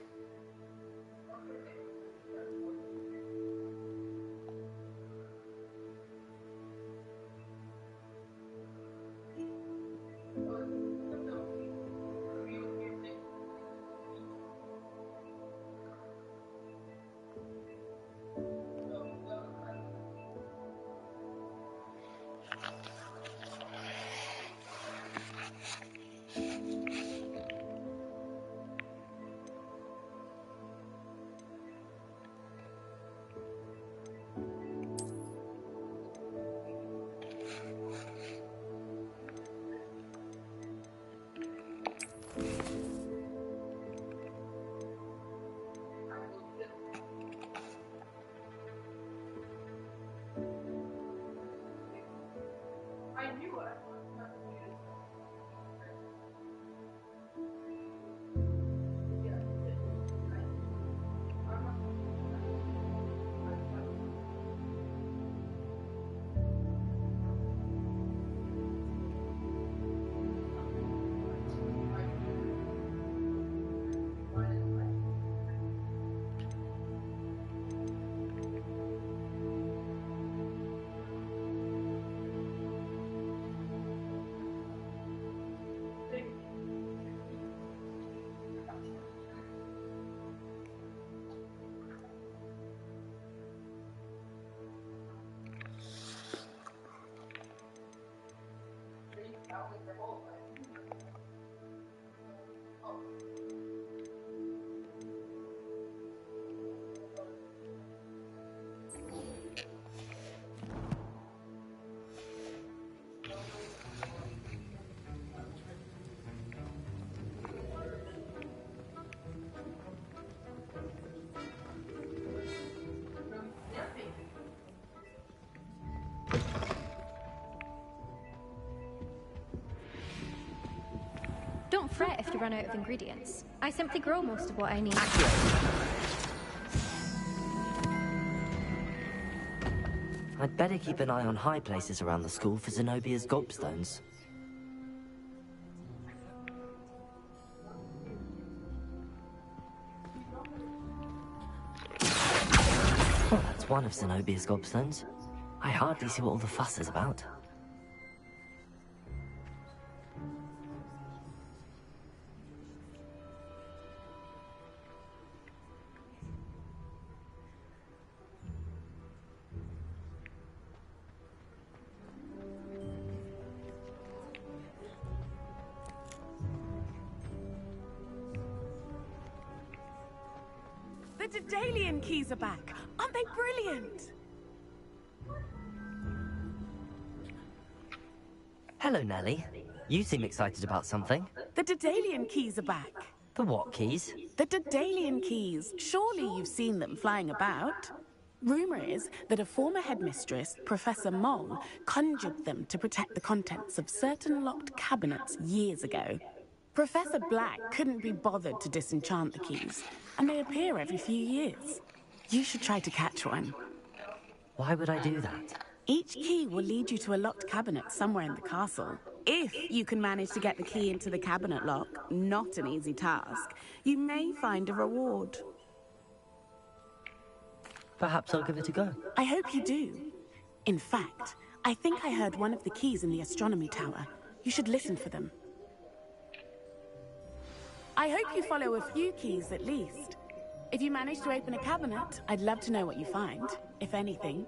Don't fret if you run out of ingredients. I simply grow most of what I need. I'd better keep an eye on high places around the school for Zenobia's gobstones. Oh, that's one of Zenobia's gobstones. I hardly see what all the fuss is about. The Daedalian keys are back. Aren't they brilliant? Hello, Nellie. You seem excited about something. The Daedalian keys are back. The what keys? The Daedalian keys. Surely you've seen them flying about. Rumor is that a former headmistress, Professor Moll, conjured them to protect the contents of certain locked cabinets years ago. Professor Black couldn't be bothered to disenchant the keys, and they appear every few years. You should try to catch one. Why would I do that? Each key will lead you to a locked cabinet somewhere in the castle. If you can manage to get the key into the cabinet lock, not an easy task, you may find a reward. Perhaps I'll give it a go. I hope you do. In fact, I think I heard one of the keys in the astronomy tower. You should listen for them. I hope you follow a few keys at least. If you manage to open a cabinet, I'd love to know what you find, if anything.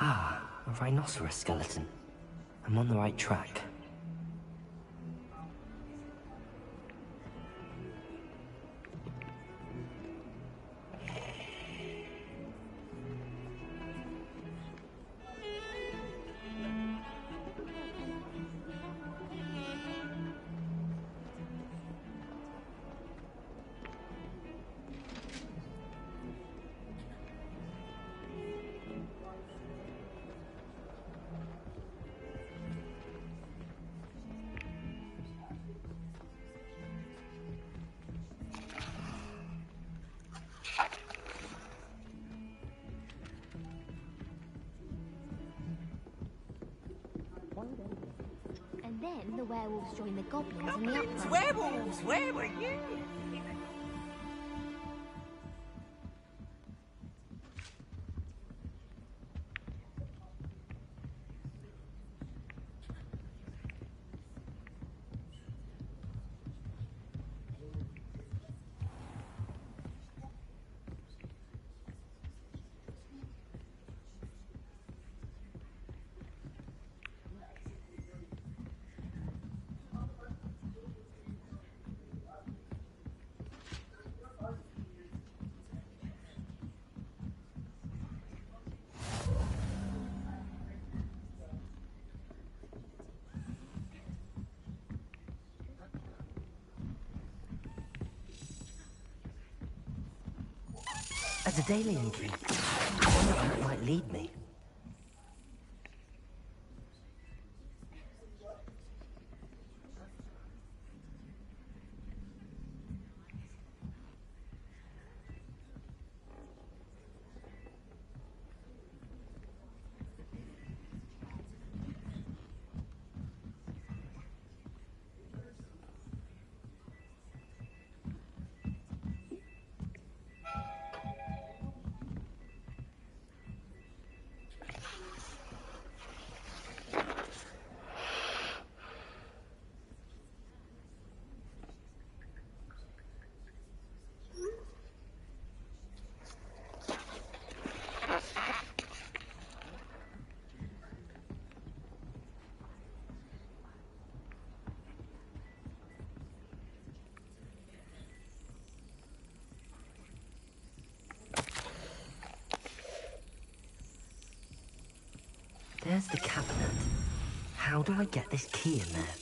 Ah, a rhinoceros skeleton. I'm on the right track. then the werewolves join the goblins in the Goblins, uproar. werewolves, where were you? A Daedalian key. I wonder where it might lead me. There's the cabinet. How do I get this key in there?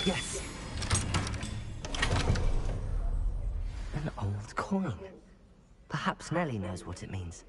Yes! An old coin. Perhaps Nellie knows what it means.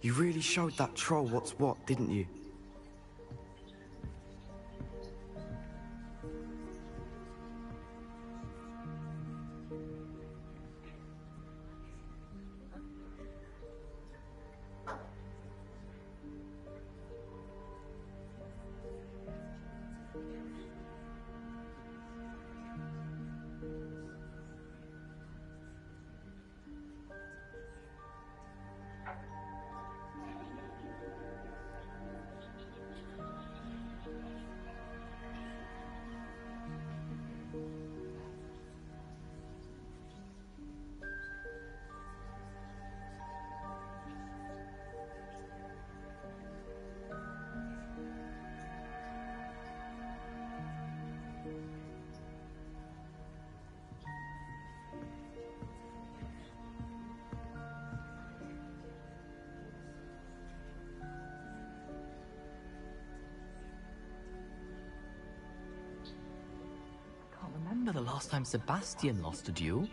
You really showed that troll what's what, didn't you? Can't remember the last time Sebastian lost a duel.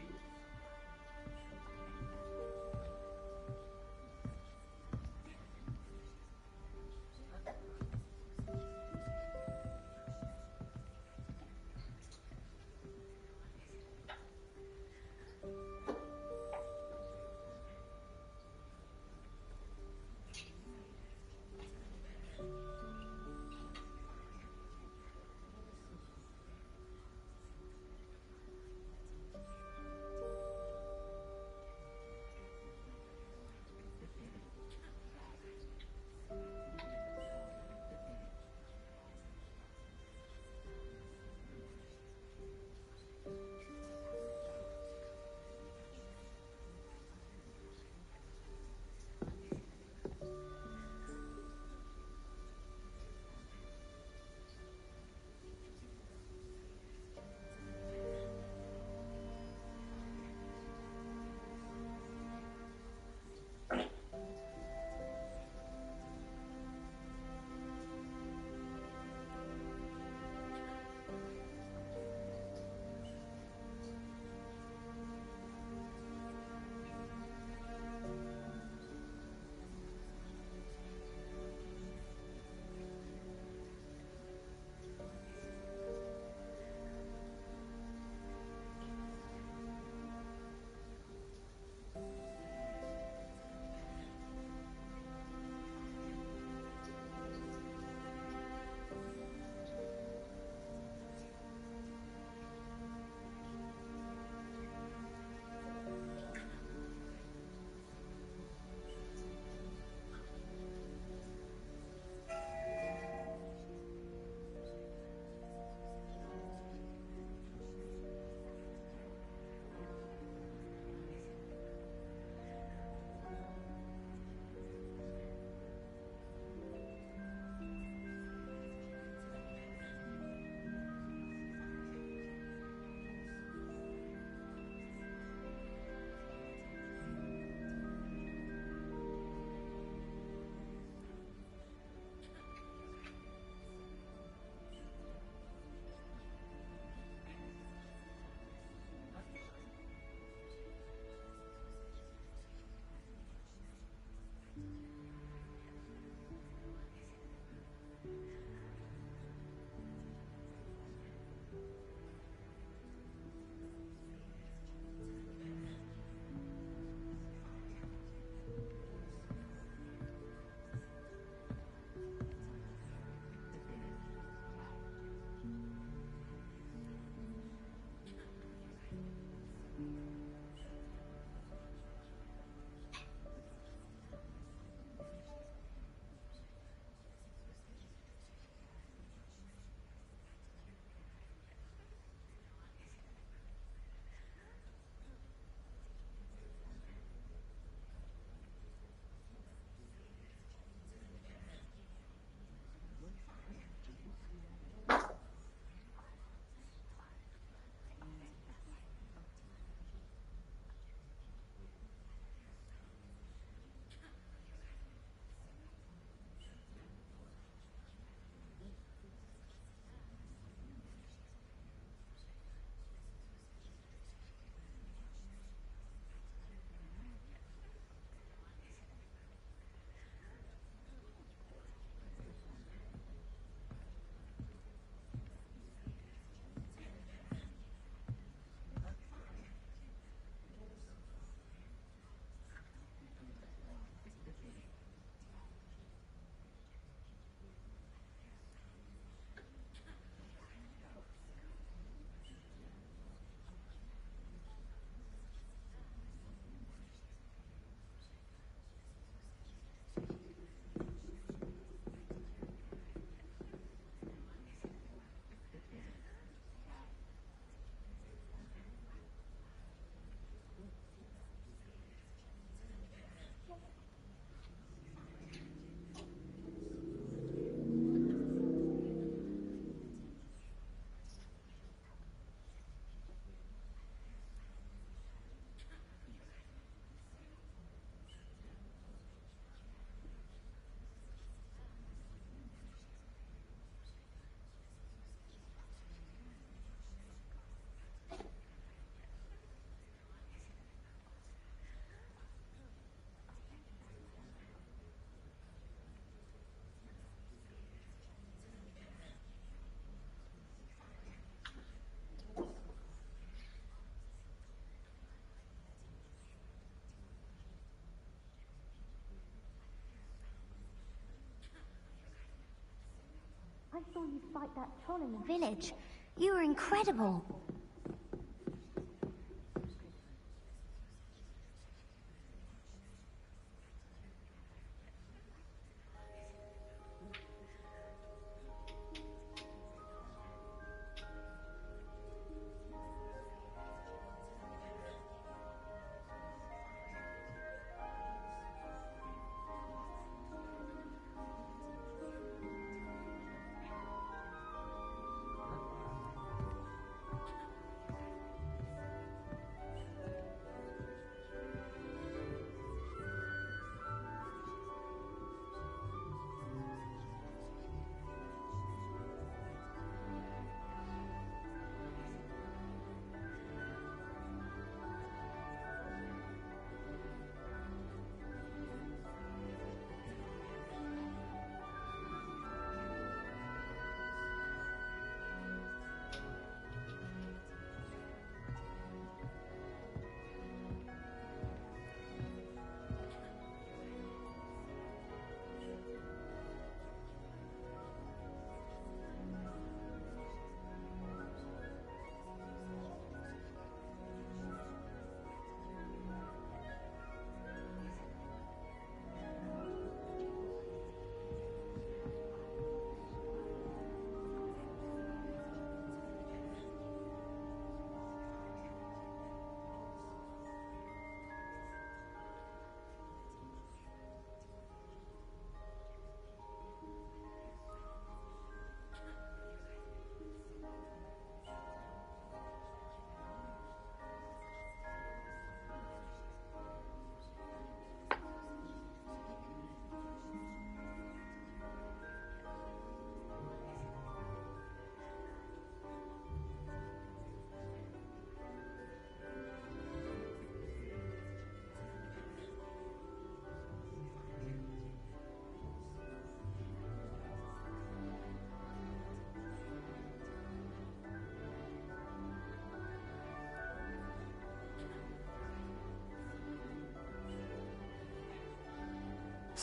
I saw you fight that troll in the village. You were incredible.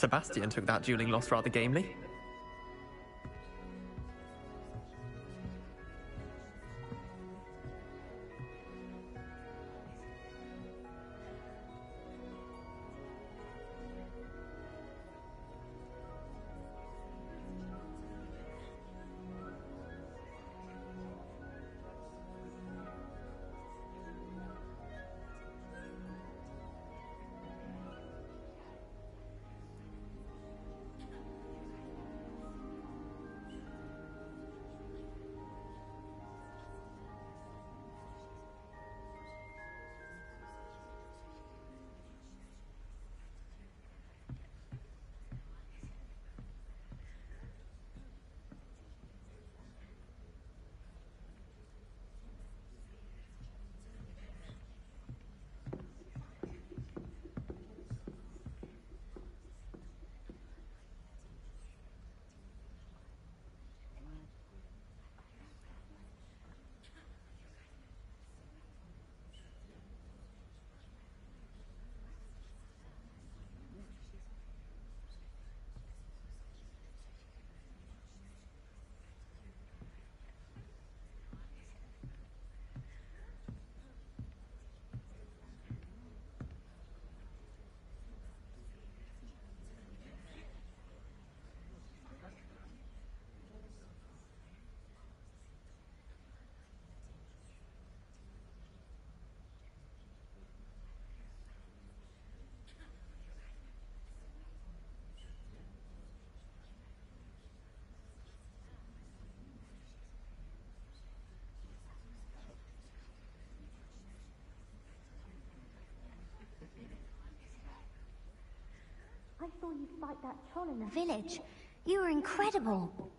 Sebastian took that dueling loss rather gamely. I saw you fight that troll in the village. You were incredible.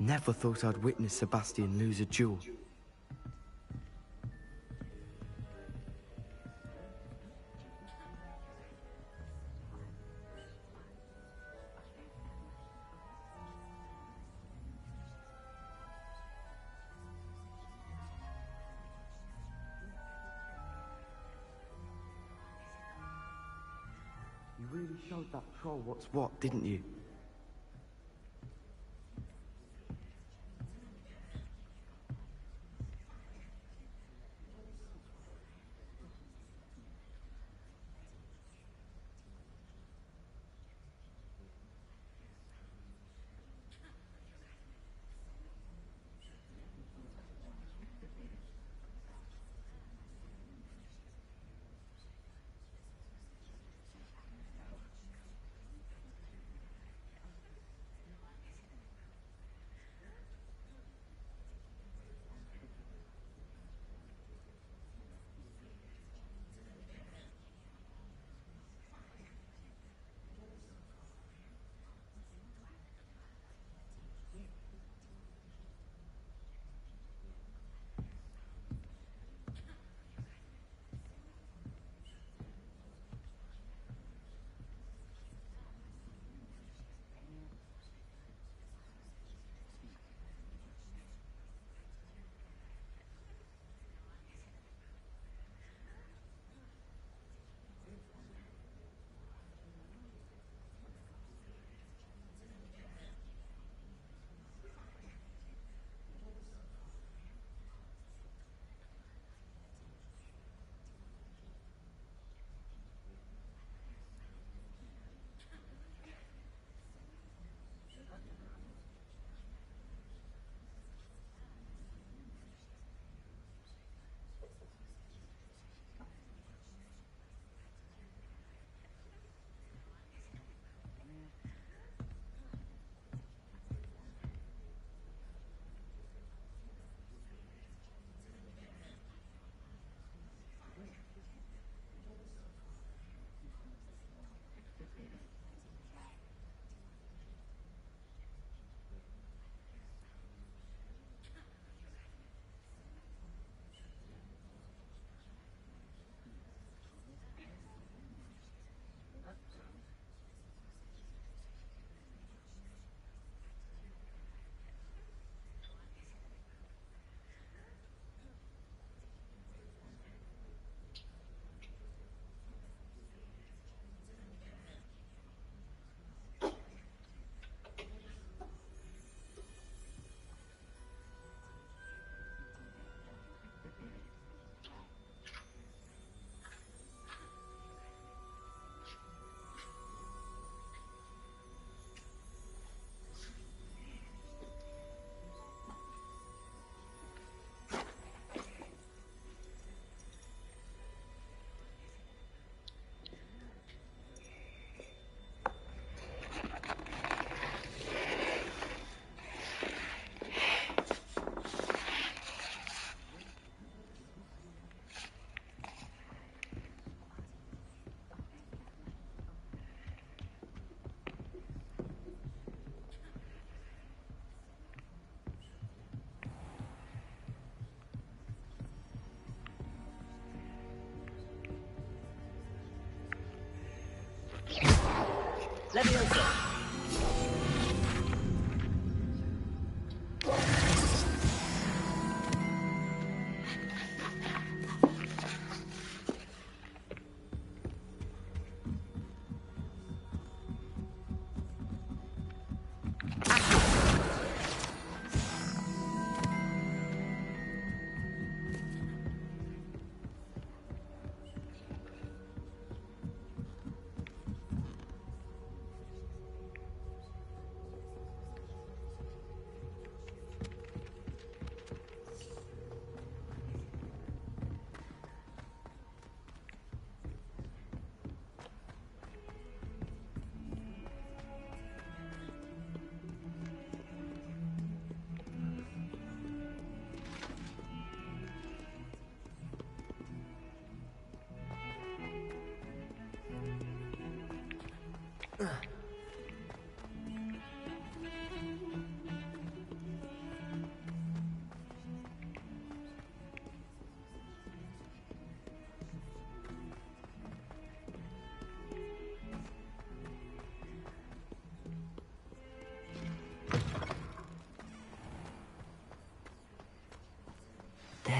Never thought I'd witness Sebastian lose a duel. You really showed that troll what's what, didn't you?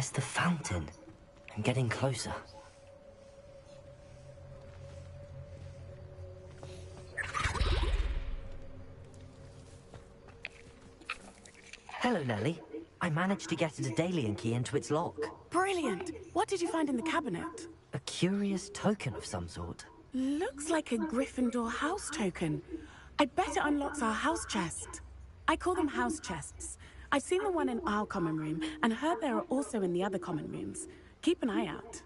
There's the fountain. I'm getting closer. Hello, Nellie. I managed to get a Daedalian key into its lock. Brilliant! What did you find in the cabinet? A curious token of some sort. Looks like a Gryffindor house token. I bet it unlocks our house chest. I call them house chests. I've seen the one in our common room and heard there are also in the other common rooms. Keep an eye out.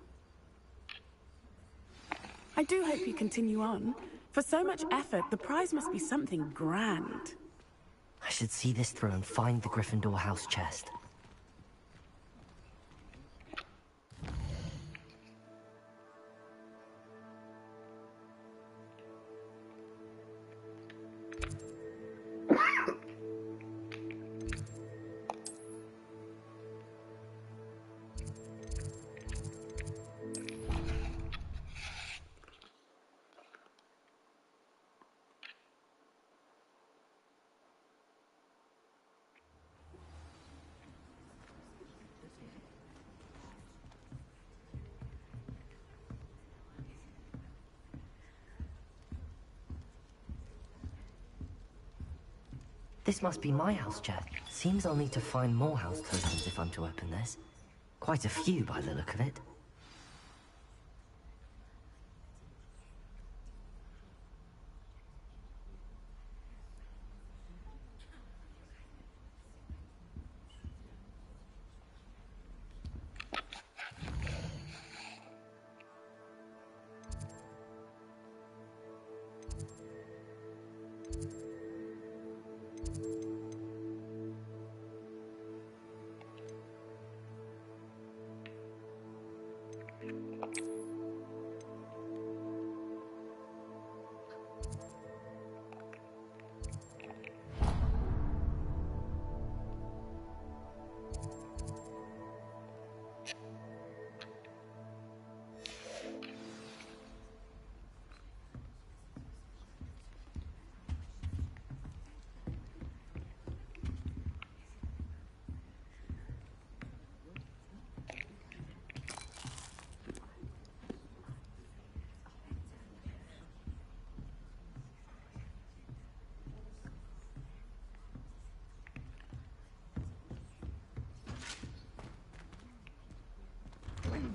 I do hope you continue on. For so much effort, the prize must be something grand. I should see this through and find the Gryffindor house chest. This must be my house chest. Seems I'll need to find more house tokens if I'm to open this. Quite a few by the look of it.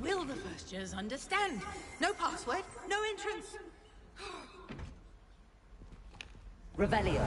Will the first years understand? No password, no entrance. Revelio.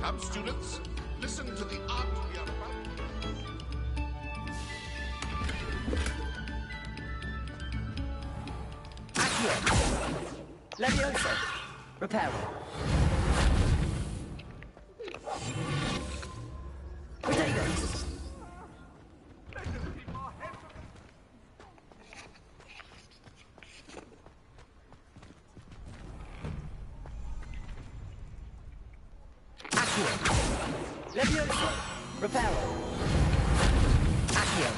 Come, students, listen to the art we are about. Accio. Levioso. Reparo. Potatoes. Levioso. Reparo. Accio.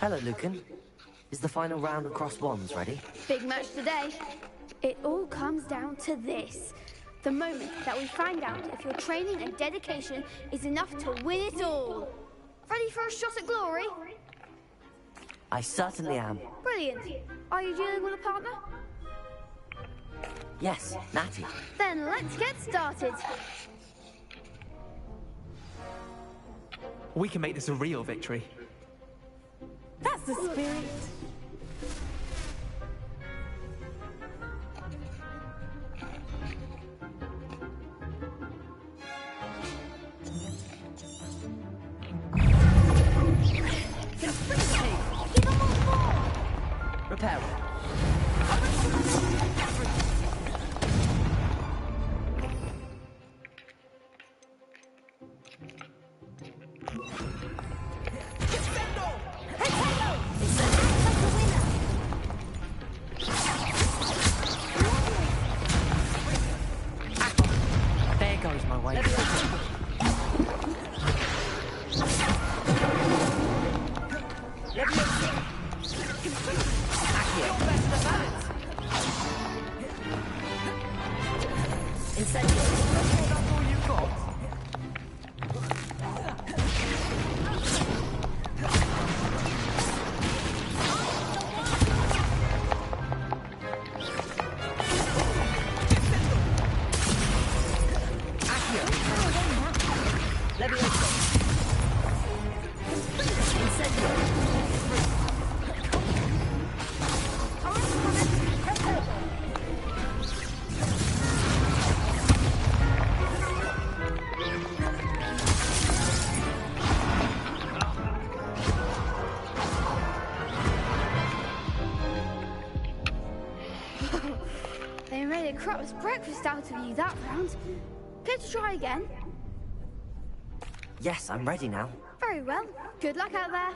Hello, Lucan. Is the final round across wands ready? Big match today. It all comes down to this. The moment that we find out if your training and dedication is enough to win it all. Ready for a shot at glory? I certainly am. Brilliant. Are you dealing with a partner? Yes, Natty. Then let's get started. We can make this a real victory. That's the spirit. Repair. There goes my way. They made a crap's breakfast out of you that round. Care to try again? Yes, I'm ready now. Very well. Good luck out there.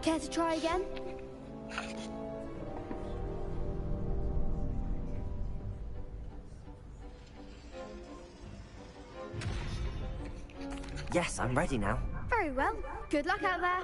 Care to try again? Yes, I'm ready now. Very well. Good luck out there.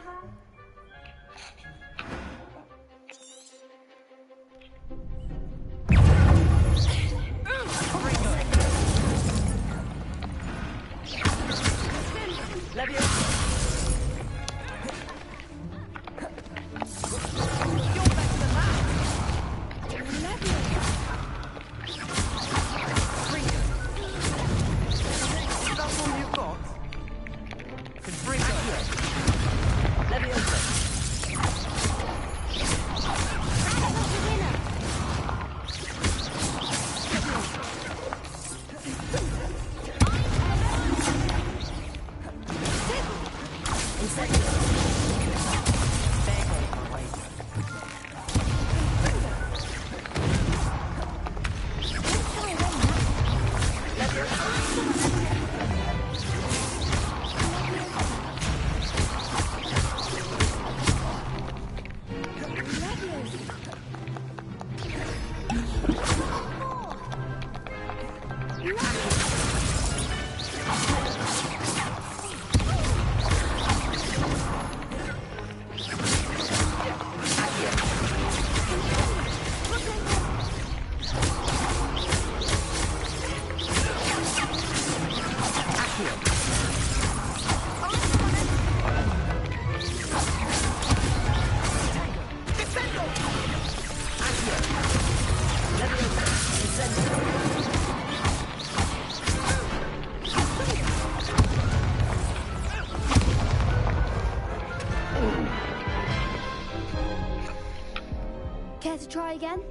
Care to try again?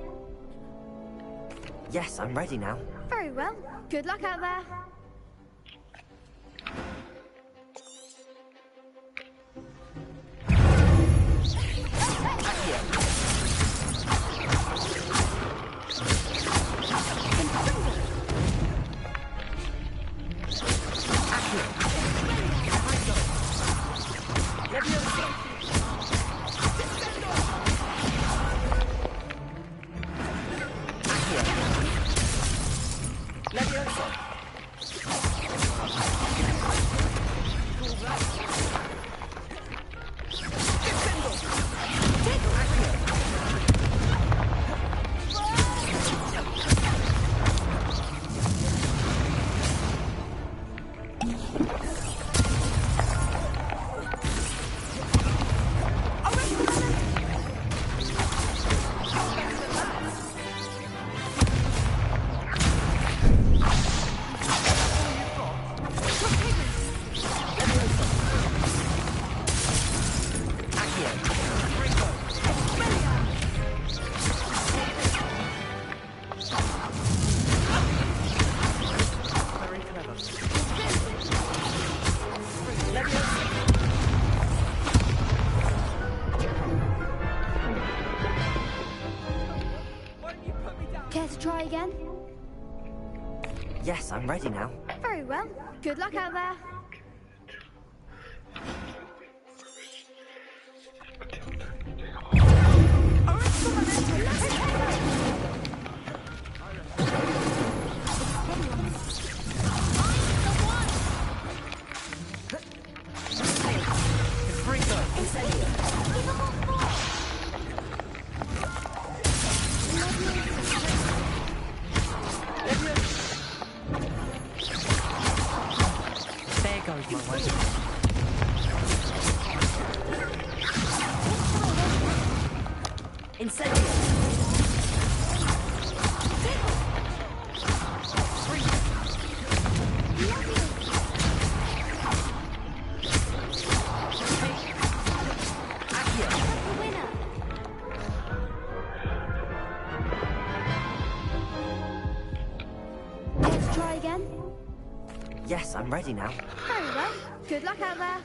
Yes, I'm ready now. Very well. Good luck out there. Care to try again? Yes, I'm ready now. Very well. Good luck out there. There goes my weapon. Incendio! Let's try again. Yes, I'm ready now. Very well. Good luck out there.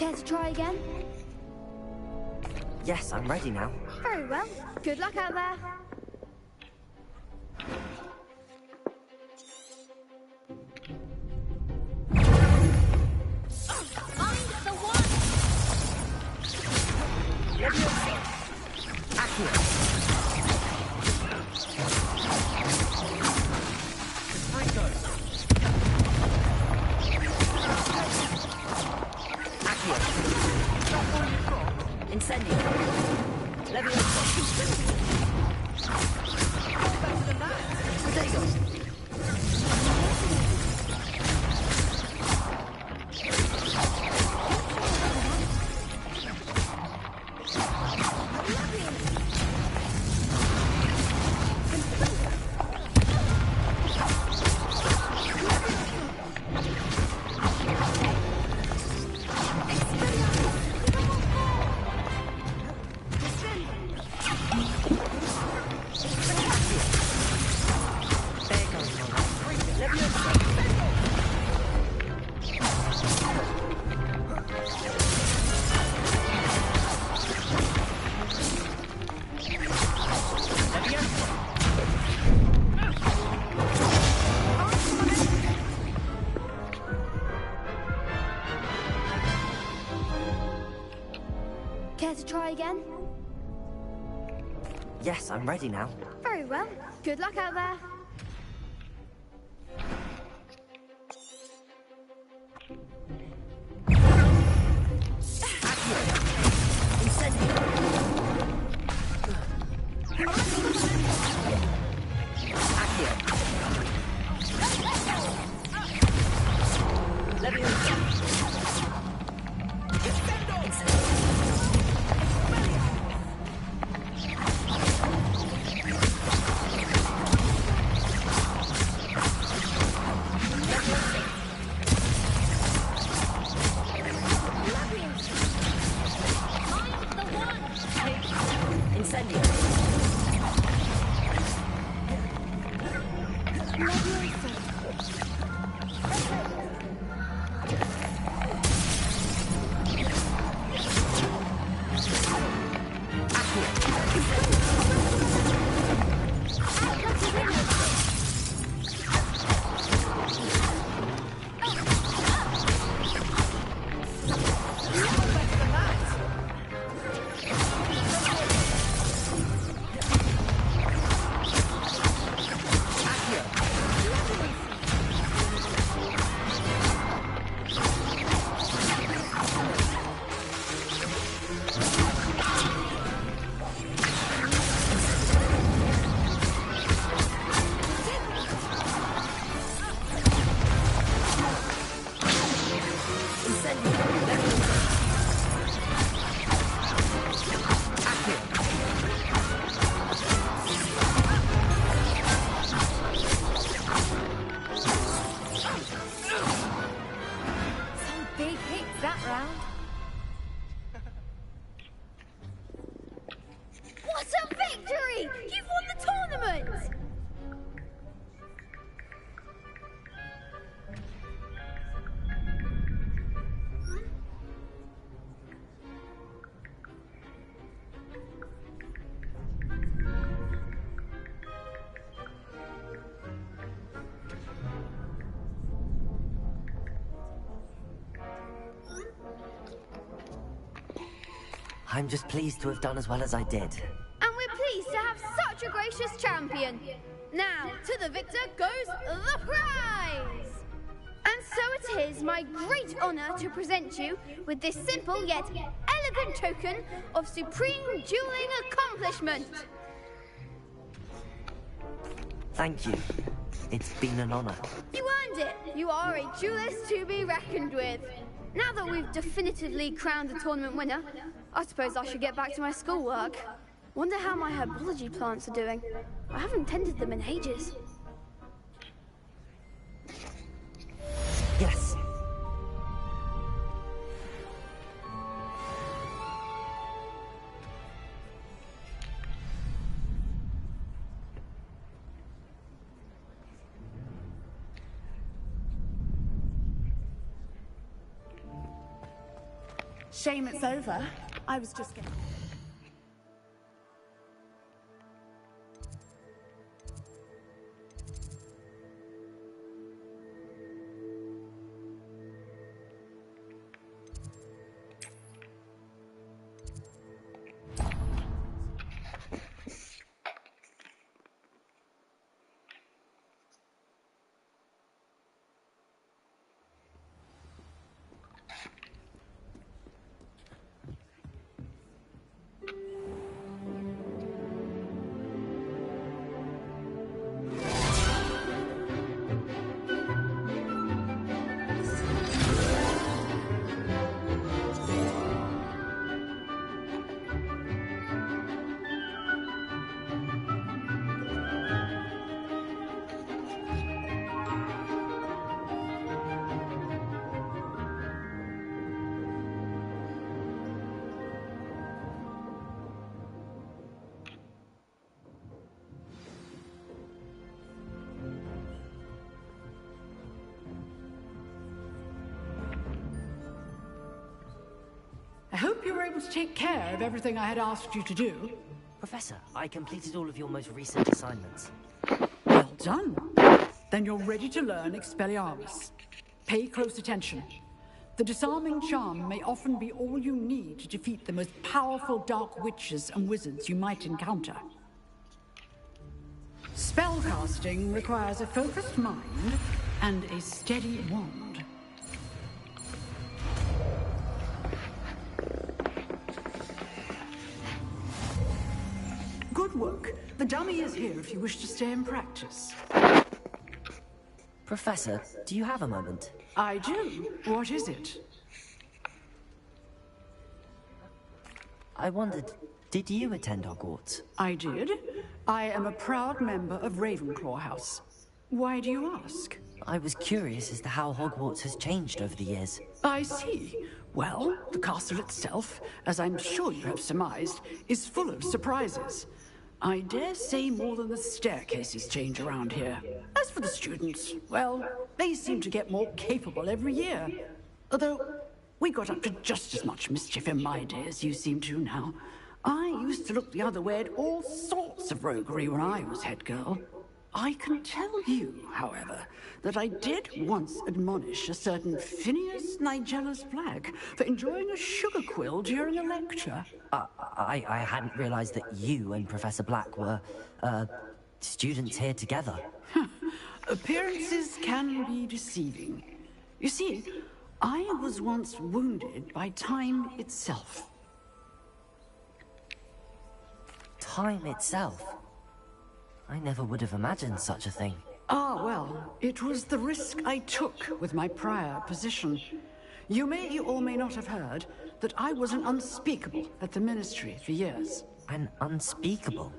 Care to try again? Yes, I'm ready now. Very well. Good luck out there. Care to try again? Yes, I'm ready now. Very well. Good luck out there. I'm just pleased to have done as well as I did. And we're pleased to have such a gracious champion. Now, to the victor goes the prize! And so it is my great honor to present you with this simple yet elegant token of supreme dueling accomplishment. Thank you. It's been an honor. You earned it! You are a duelist to be reckoned with. Now that we've definitively crowned the tournament winner, I suppose I should get back to my schoolwork. Wonder how my herbology plants are doing. I haven't tended them in ages. Yes. Shame it's over. I was just getting... I hope you were able to take care of everything I had asked you to do. Professor, I completed all of your most recent assignments. Well done. Then you're ready to learn Expelliarmus. Pay close attention. The disarming charm may often be all you need to defeat the most powerful dark witches and wizards you might encounter. Spellcasting requires a focused mind and a steady wand. Good work. The dummy is here if you wish to stay and practice. Professor, do you have a moment? I do. What is it? I wondered, did you attend Hogwarts? I did. I am a proud member of Ravenclaw House. Why do you ask? I was curious as to how Hogwarts has changed over the years. I see. Well, the castle itself, as I'm sure you have surmised, is full of surprises. I dare say more than the staircases change around here. As for the students, well, they seem to get more capable every year. Although, we got up to just as much mischief in my day as you seem to now. I used to look the other way at all sorts of roguery when I was head girl. I can tell you, however, that I did once admonish a certain Phineas Nigella's Black for enjoying a sugar quill during a lecture. I hadn't realized that you and Professor Black were, students here together. Appearances can be deceiving. You see, I was once wounded by time itself. Time itself? I never would have imagined such a thing. Ah, well, it was the risk I took with my prior position. You may or may not have heard that I was an unspeakable at the Ministry for years. An unspeakable?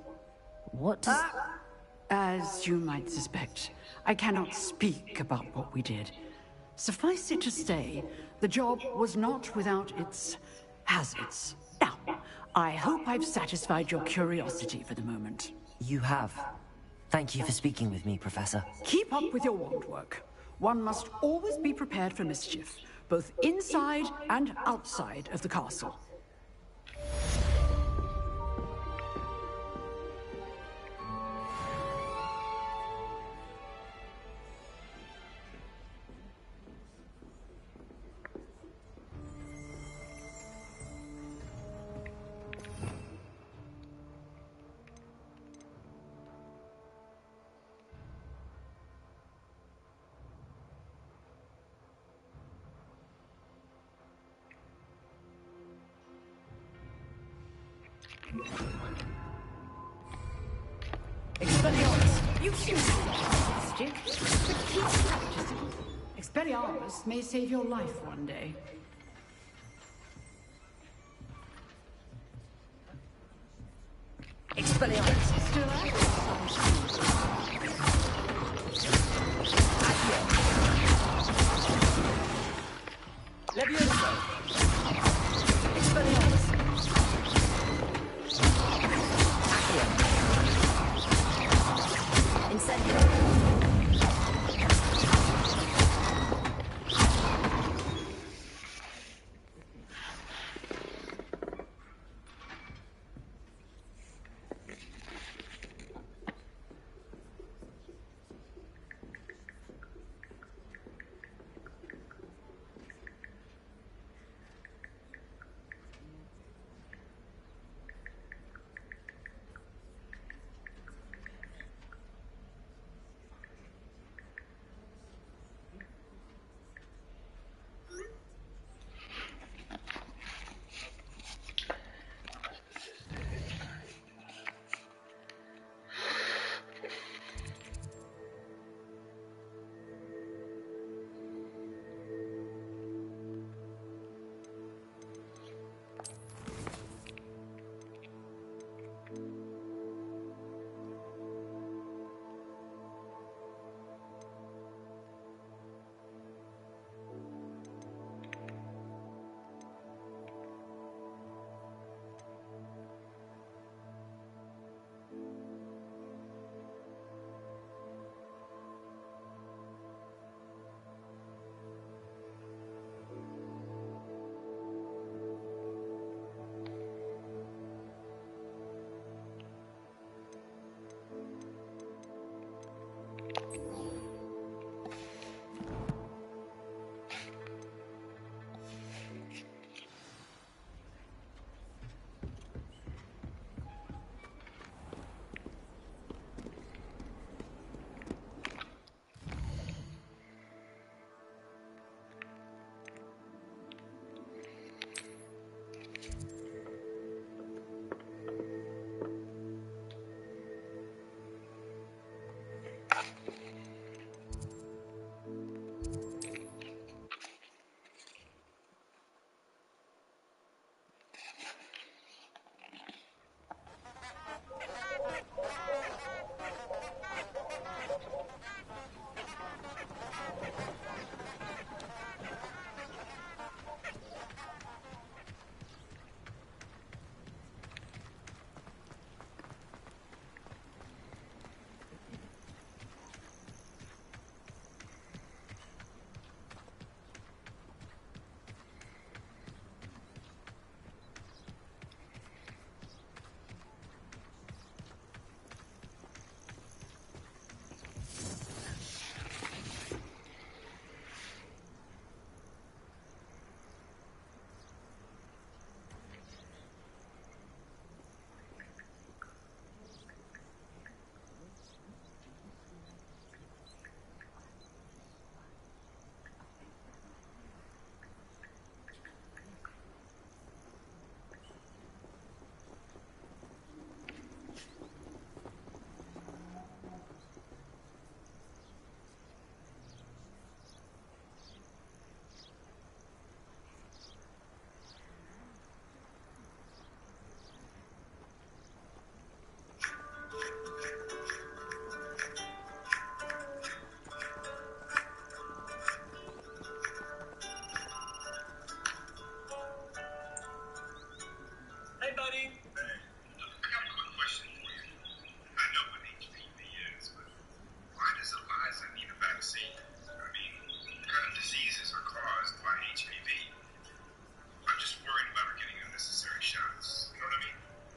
What does... As you might suspect, I cannot speak about what we did. Suffice it to say, the job was not without its hazards. Now, I hope I've satisfied your curiosity for the moment. You have. Thank you for speaking with me, Professor. Keep up with your wand work. One must always be prepared for mischief, both inside and outside of the castle. Expelliarmus, you choose magic, but keep practicing. Expelliarmus may save your life one day. Expelliarmus. Still out? Levioso. Expelliarmus. Accio. Incendio.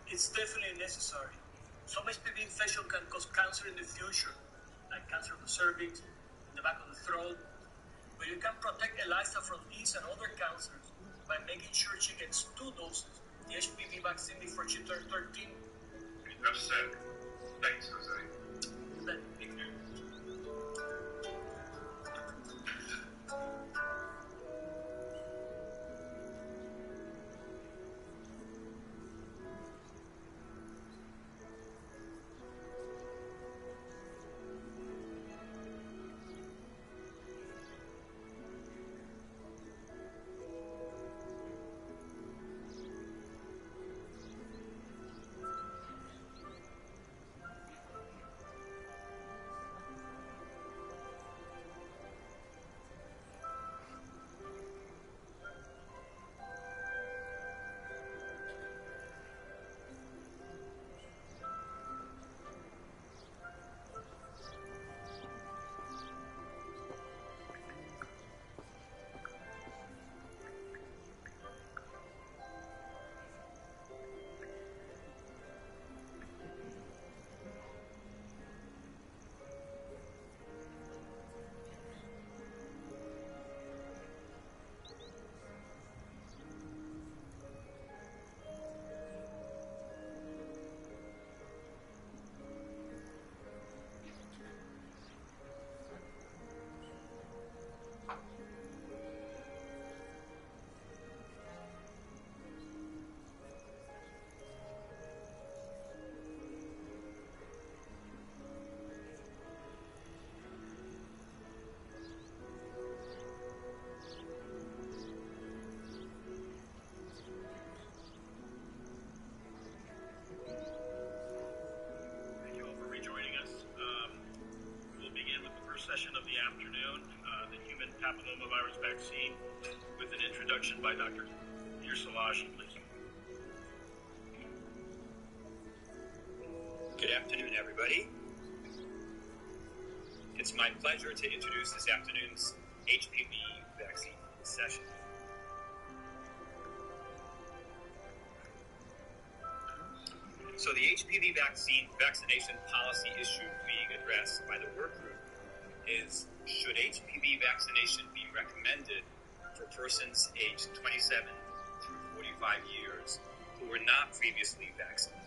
It's definitely necessary. Some HPV infection can cause cancer in the future, like cancer of the cervix, in the back of the throat. But you can protect Eliza from these and other cancers by making sure she gets 2 doses of the HPV vaccine before she turns 13. Enough said. Thanks, Jose. Then, papillomavirus vaccine with an introduction by Dr. Salashi, please. Good afternoon, everybody. It's my pleasure to introduce this afternoon's HPV vaccine session. So the HPV vaccination policy issue being addressed by the work group is, should HPV vaccination be recommended for persons aged 27 through 45 years who were not previously vaccinated?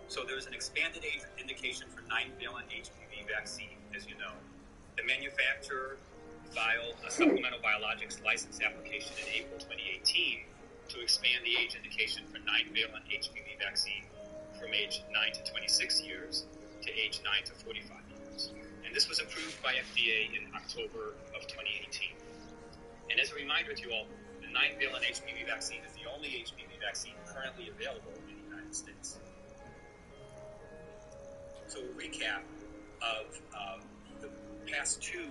So there's an expanded age indication for 9-valent HPV vaccine, as you know. The manufacturer filed a supplemental biologics license application in April 2018 to expand the age indication for 9-valent HPV vaccine from age 9 to 26 years to age 9 to 45 years. And this was approved by FDA in October of 2018. And as a reminder to you all, the 9-valent HPV vaccine is the only HPV vaccine currently available in the United States. So a recap of the past two.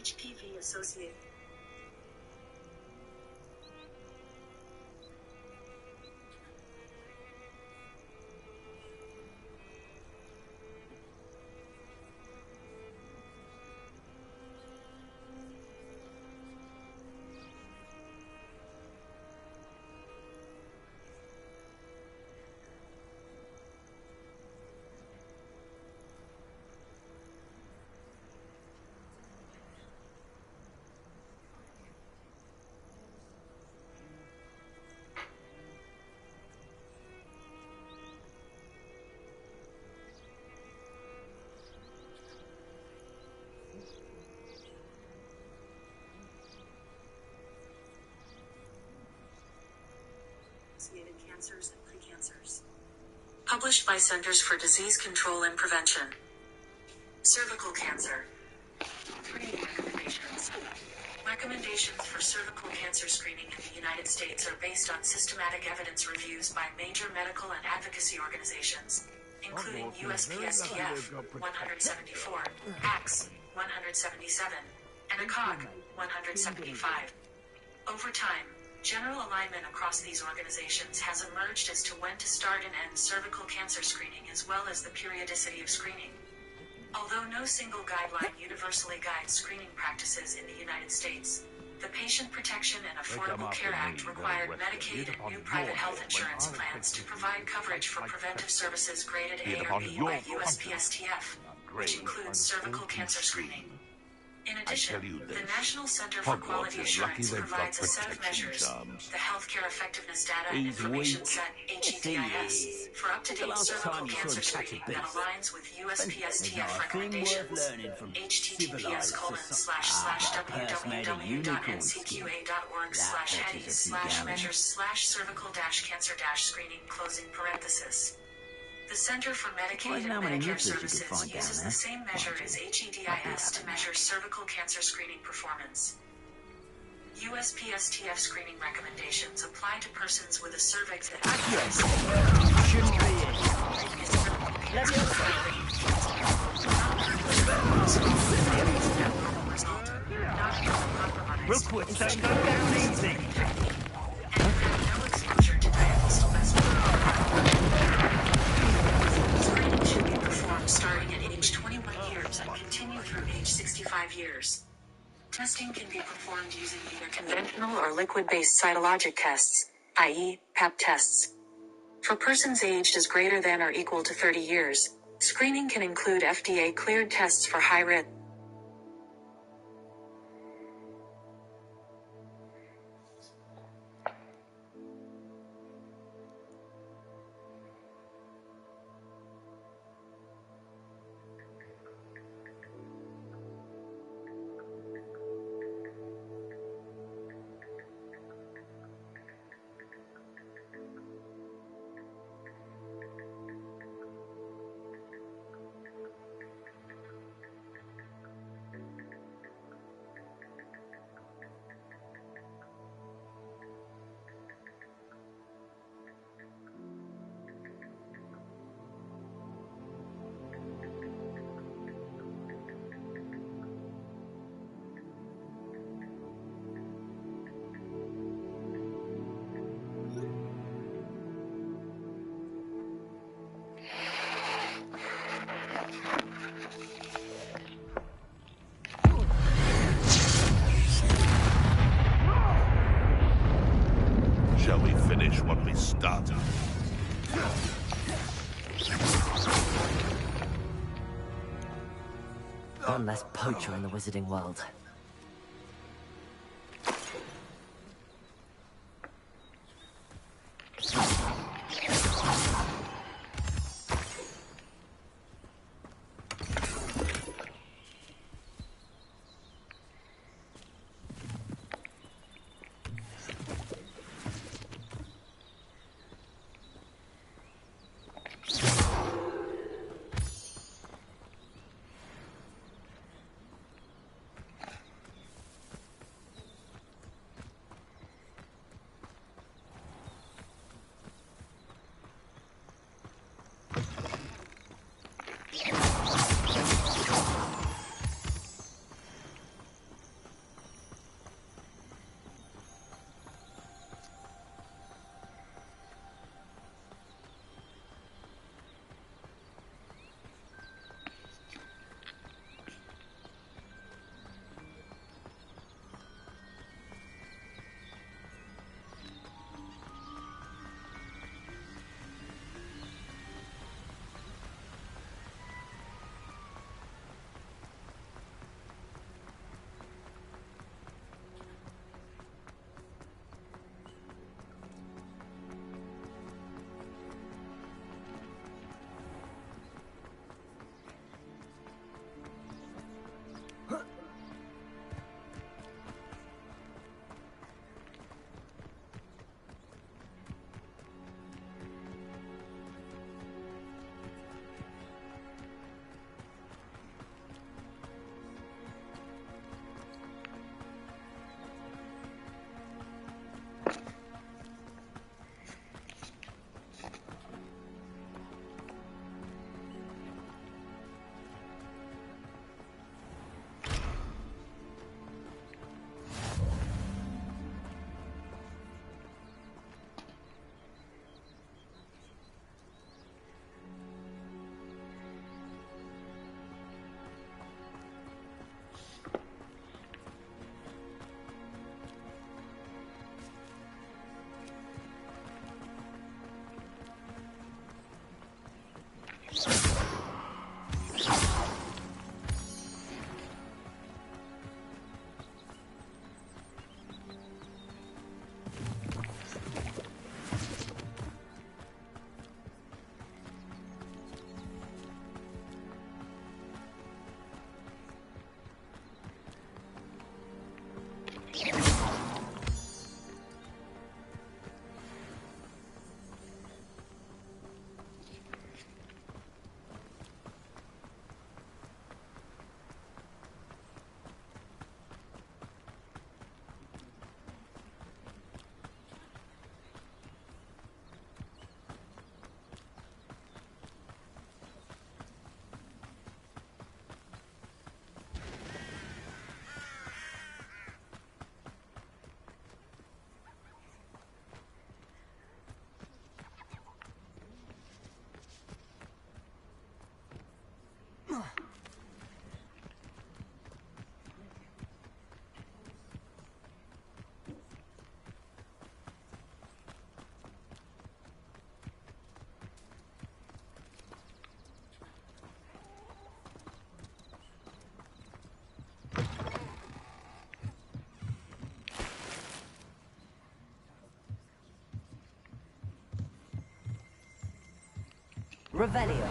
HPV associated. Associated cancers and precancers. Published by Centers for Disease Control and Prevention. Cervical cancer. Screening recommendations. Recommendations for cervical cancer screening in the United States are based on systematic evidence reviews by major medical and advocacy organizations, including USPSTF 174, ACTS 177, and ACOG 175. Over time, general alignment across these organizations has emerged as to when to start and end cervical cancer screening as well as the periodicity of screening. Although no single guideline universally guides screening practices in the United States, the Patient Protection and Affordable Care Act required Medicaid and new private health insurance plans to provide coverage for preventive services graded A or B by USPSTF, which includes cervical cancer screening. In addition, the National Center for Quality Assurance provides a set of measures, the Healthcare Effectiveness Data and Information Set, HEDIS, for up-to-date cervical cancer screening that aligns with USPSTF recommendations. https://www.ncqa.org/headis/measures/cervical-cancer-screening. The Center for Medicaid and Medicare Services uses the same measure as HEDIS to measure cervical cancer screening performance. USPSTF screening recommendations apply to persons with a cervix that Rookwood, don't go down easy. No exposure to Screening should be performed starting at age 21 years and continue through age 65 years. Testing can be performed using either conventional or liquid-based cytologic tests, i.e., Pap tests. For persons aged as greater than or equal to 30 years, screening can include FDA-cleared tests for high-risk. Shall we finish what we started? One less poacher in the wizarding world. Revelio.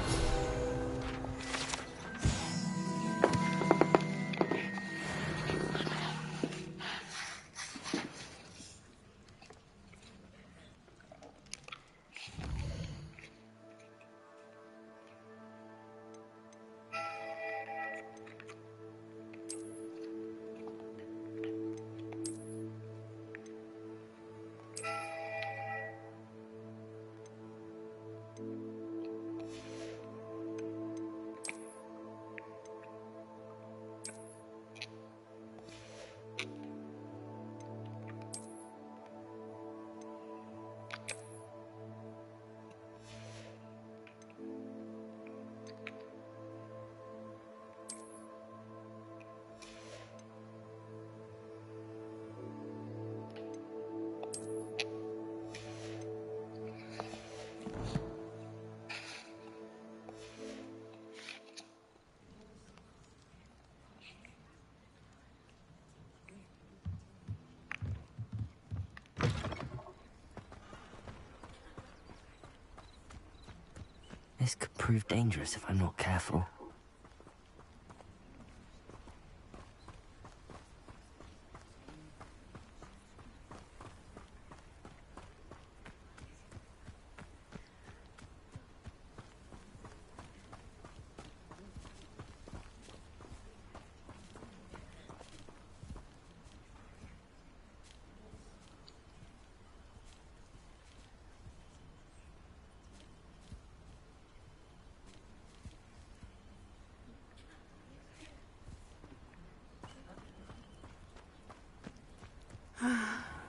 This could prove dangerous if I'm not careful.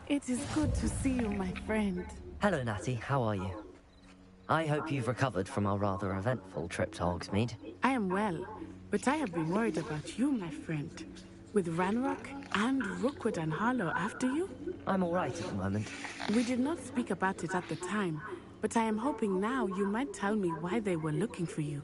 It is good to see you, my friend. Hello, Natty. How are you? I hope you've recovered from our rather eventful trip to Hogsmeade. I am well, but I have been worried about you, my friend. With Ranrock and Rookwood and Harlow after you? I'm all right at the moment. We did not speak about it at the time, but I am hoping now you might tell me why they were looking for you.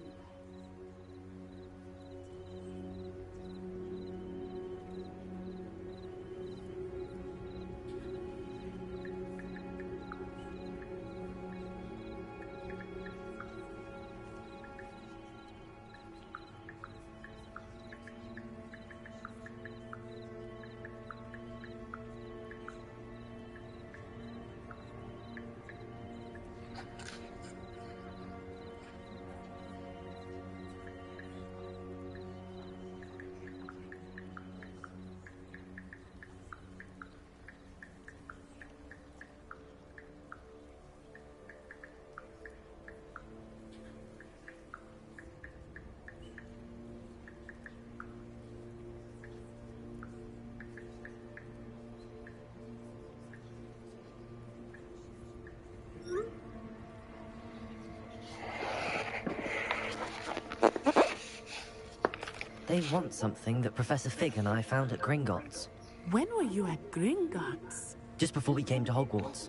They want something that Professor Fig and I found at Gringotts. When were you at Gringotts? Just before we came to Hogwarts.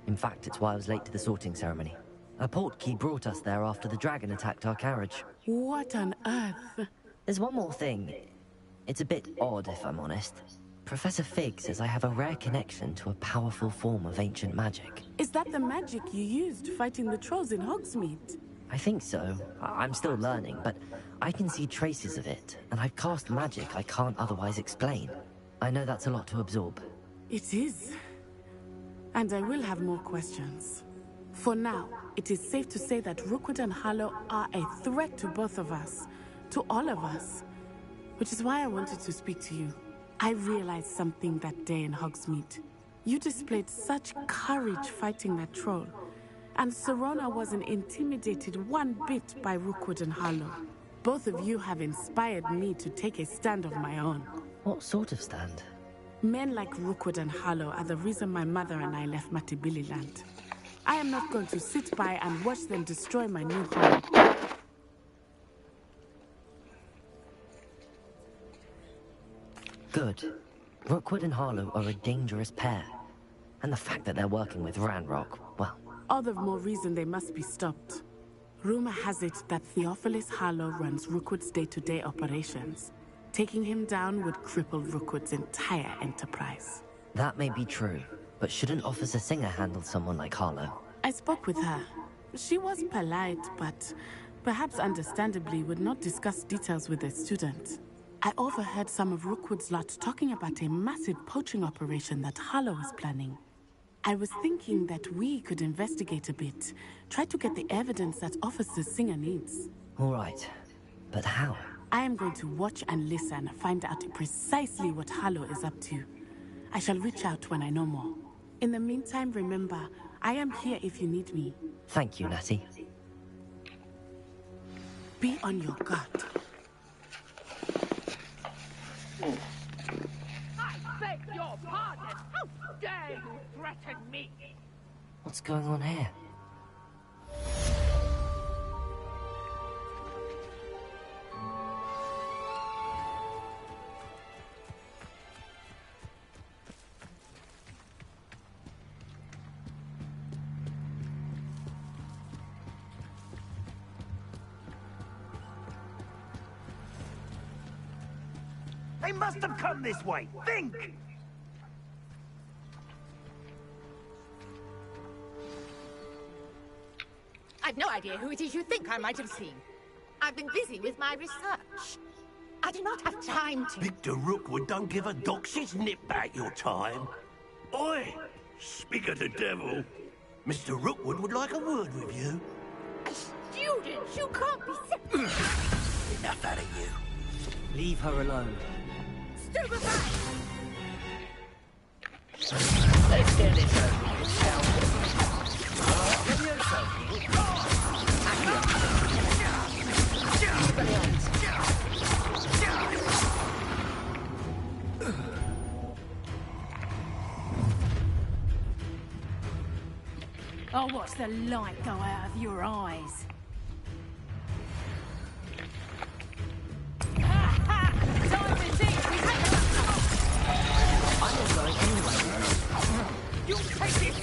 In fact, it's why I was late to the sorting ceremony. A portkey brought us there after the dragon attacked our carriage. What on earth? There's one more thing. It's a bit odd, if I'm honest. Professor Fig says I have a rare connection to a powerful form of ancient magic. Is that the magic you used fighting the trolls in Hogsmeade? I think so. I'm still learning, but I can see traces of it, and I've cast magic I can't otherwise explain. I know that's a lot to absorb. It is. And I will have more questions. For now, it is safe to say that Rookwood and Harlow are a threat to both of us. To all of us. Which is why I wanted to speak to you. I realized something that day in Hogsmeade. You displayed such courage fighting that troll. And Serona wasn't intimidated one bit by Rookwood and Harlow. Both of you have inspired me to take a stand of my own. What sort of stand? Men like Rookwood and Harlow are the reason my mother and I left Matibili Land. I am not going to sit by and watch them destroy my new home. Good. Rookwood and Harlow are a dangerous pair. And the fact that they're working with Ranrock, well... all the more reason they must be stopped. Rumor has it that Theophilus Harlow runs Rookwood's day-to-day operations. Taking him down would cripple Rookwood's entire enterprise. That may be true, but shouldn't Officer Singer handle someone like Harlow? I spoke with her. She was polite, but perhaps understandably would not discuss details with a student. I overheard some of Rookwood's lot talking about a massive poaching operation that Harlow was planning. I was thinking that we could investigate a bit, try to get the evidence that Officer Singer needs. All right, but how? I am going to watch and listen, find out precisely what Harlow is up to. I shall reach out when I know more. In the meantime, remember, I am here if you need me. Thank you, Natty. Be on your guard. I beg your pardon! How dare you threaten me? What's going on here? They must have come this way. Think! I've no idea who it is you think I might have seen. I've been busy with my research. I do not have time to... Victor Rookwood don't give a doxy's nip back your time. Oi! Speak of the devil. Mr. Rookwood would like a word with you. Students, you can't be... Enough out of you. Leave her alone. Stupefy! Let's get this over, shall I'll watch the light go out of your eyes. Time to teach me I'm not going anywhere. You take this!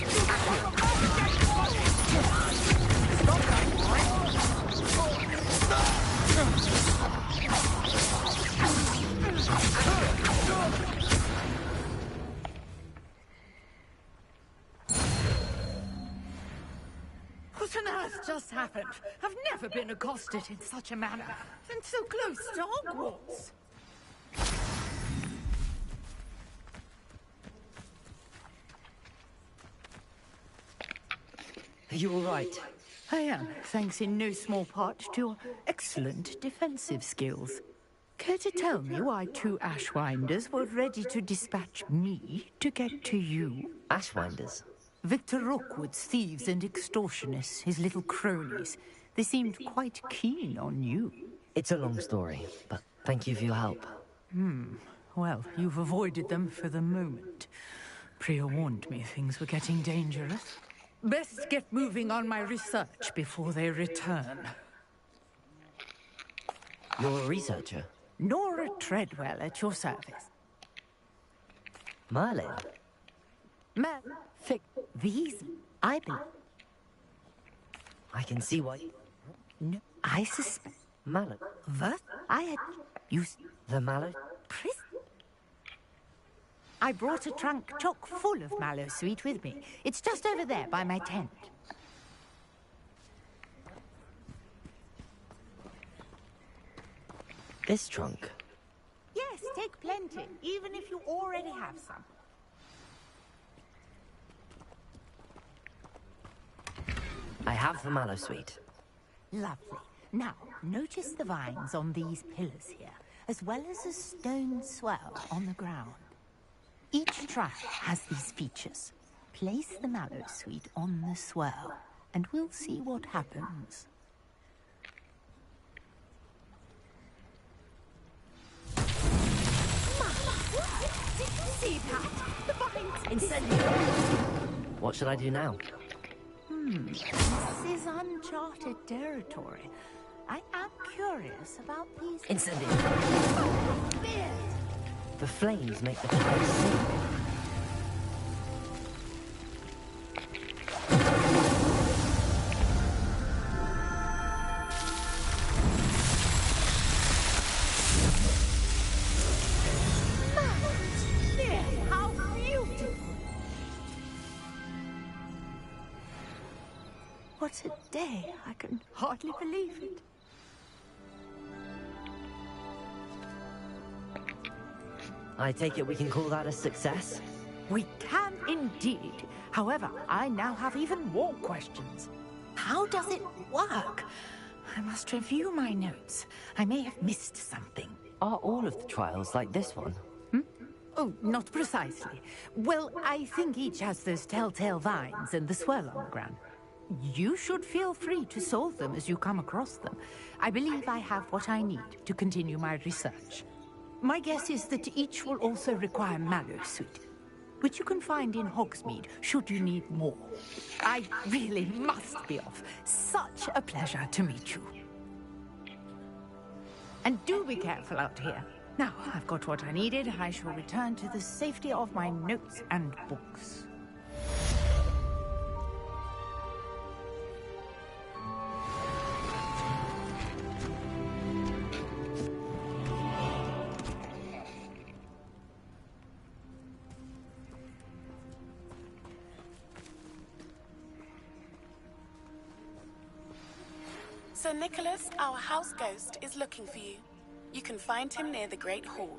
What on earth just happened? I've never been accosted in such a manner, and so close to Hogwarts. Are you all right? I am, thanks in no small part to your excellent defensive skills. Care to tell me why two Ashwinders were ready to dispatch me to get to you? Ashwinders? Victor Rookwood's thieves and extortionists, his little cronies. They seemed quite keen on you. It's a long story, but thank you for your help. Well, you've avoided them for the moment. Priya warned me things were getting dangerous. Best get moving on my research before they return. You're a researcher? Nora Treadwell at your service. Merlin? These, I believe. I can see why. No, I suspect. Mallet? What? I had used the mallet? I brought a trunk chock full of mallow sweet with me. It's just over there by my tent. This trunk? Yes, take plenty, even if you already have some. I have the mallow sweet. Lovely. Now, notice the vines on these pillars here, as well as a stone swell on the ground. Each track has these features. Place the mallow sweet on the swell, and we'll see what happens. Did you see that? The vines... Incendiary! What should I do now? This is uncharted territory. I am curious about these... Incendiary! The flames make the place sink. How beautiful! What What a day. I can hardly believe it. I take it we can call that a success? We can indeed. However, I now have even more questions. How does it work? I must review my notes. I may have missed something. Are all of the trials like this one? Oh, not precisely. Well, I think each has those telltale vines and the swirl on the ground. You should feel free to solve them as you come across them. I believe I have what I need to continue my research. My guess is that each will also require mallow suit, which you can find in Hogsmeade should you need more. I really must be off. Such a pleasure to meet you. And do be careful out here. Now, I've got what I needed. I shall return to the safety of my notes and books. Sir Nicholas, our house ghost, is looking for you. You can find him near the Great Hall.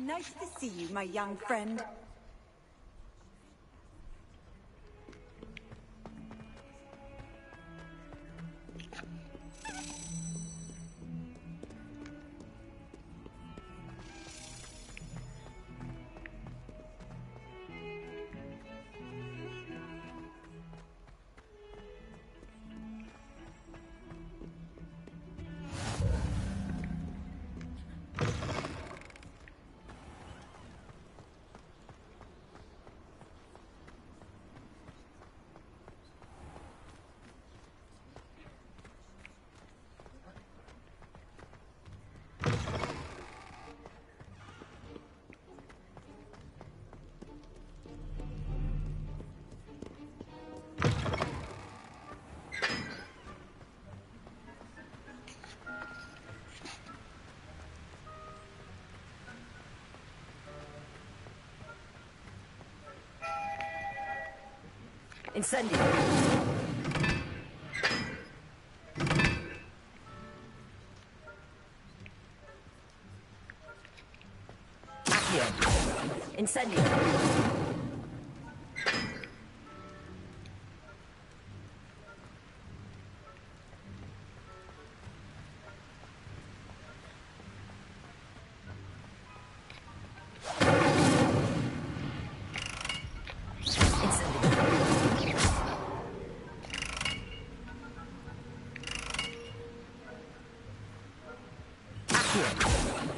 Nice to see you, my young friend. Incendio! Accio! Incendio!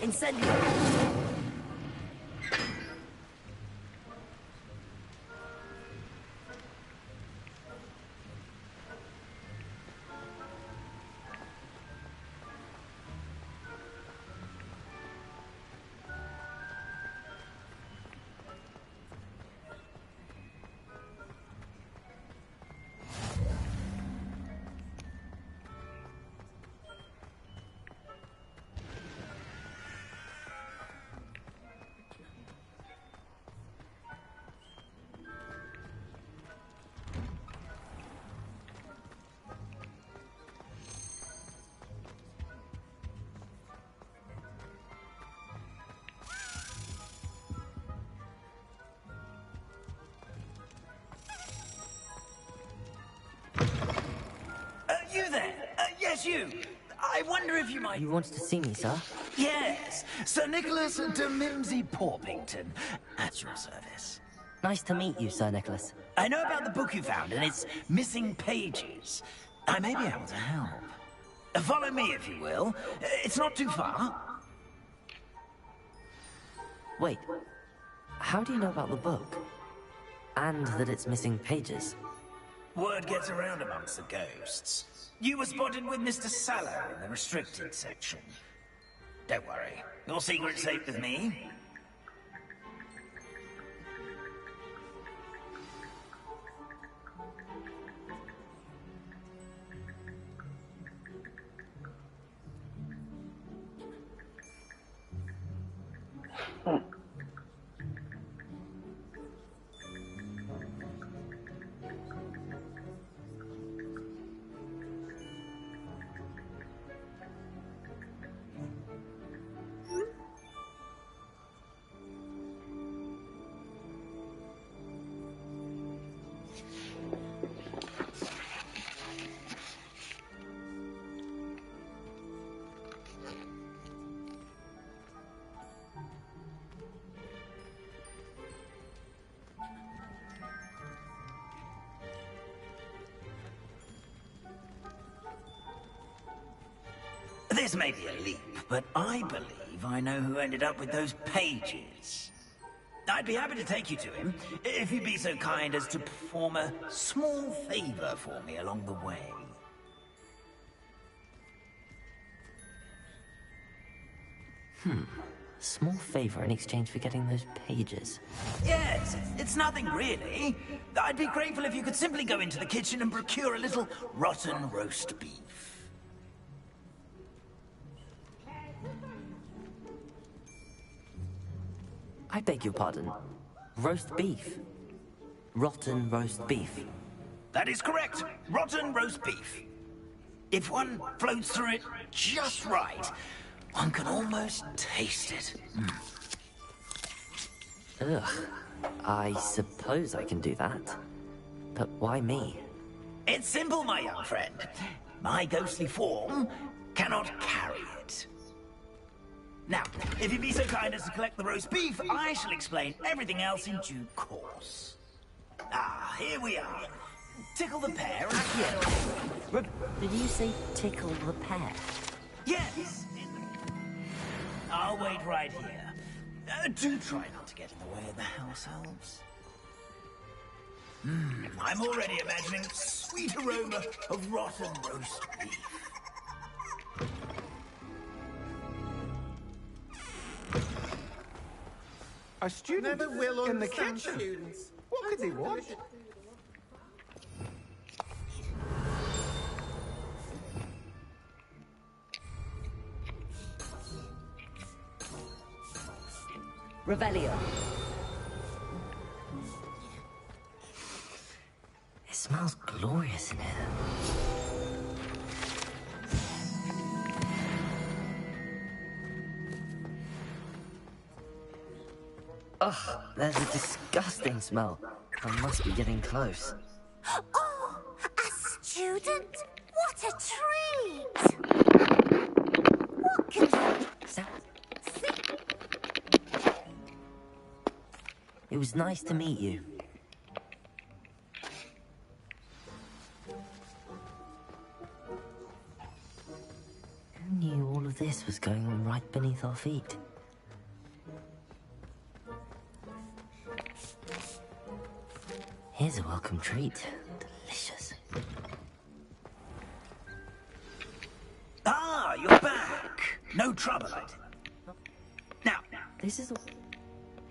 Incendio! You there? Yes, you. I wonder if you might... You wanted to see me, sir? Yes, Sir Nicholas de Mimsy Porpington, at your service. Nice to meet you, Sir Nicholas. I know about the book you found and its missing pages. I may be able to help. Follow me, if you will. It's not too far. Wait, how do you know about the book? And that it's missing pages? Word gets around amongst the ghosts. You were spotted with Mr. Sallow in the restricted section. Don't worry, your secret's safe with me. This may be a leap, but I believe I know who ended up with those pages. I'd be happy to take you to him, if you'd be so kind as to perform a small favor for me along the way. Small favor in exchange for getting those pages. Yes, it's nothing really. I'd be grateful if you could simply go into the kitchen and procure a little rotten roast beef. I beg your pardon. Roast beef. Rotten roast beef. That is correct. Rotten roast beef. If one floats through it just right, one can almost taste it. Ugh. I suppose I can do that. But why me? It's simple, my young friend. My ghostly form cannot carry it. Now, if you'd be so kind as to collect the roast beef, I shall explain everything else in due course. Ah, here we are. Tickle the pear and... Did you say tickle the pear? Yes! I'll wait right here. Do try not to get in the way of the house elves. I'm already imagining the sweet aroma of rotten roast beef. A student in the kitchen. Students. What could they want? Revelio. It smells glorious in here. Ugh, there's a disgusting smell. I must be getting close. Oh, a student? What a treat! What can you... It was nice to meet you. Who knew all of this was going on right beneath our feet? Here's a welcome treat. Delicious. Ah, you're back. No trouble, I did. Now, this is a...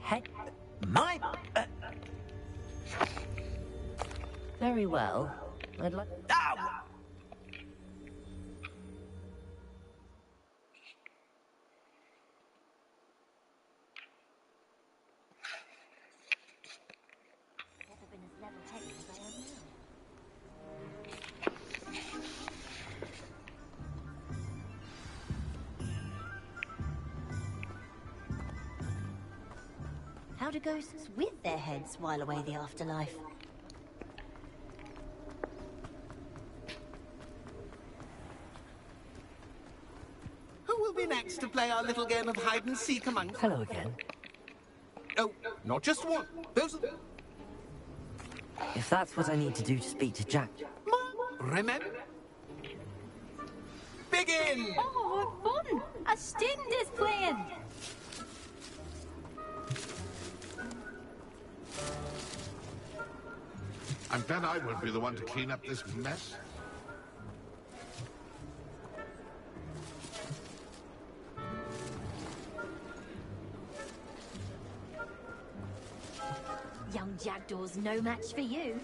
Heck. My... Very well. I'd like... Ow! How do ghosts with their heads while away the afterlife? Who will be next to play our little game of hide and seek among... Hello again. Oh, not just one. Those are... If that's what I need to do to speak to Jack... Remember? Begin! Oh, what fun! A student is playing! I bet I won't be the one to clean up this mess. Young Jackdaw's no match for you.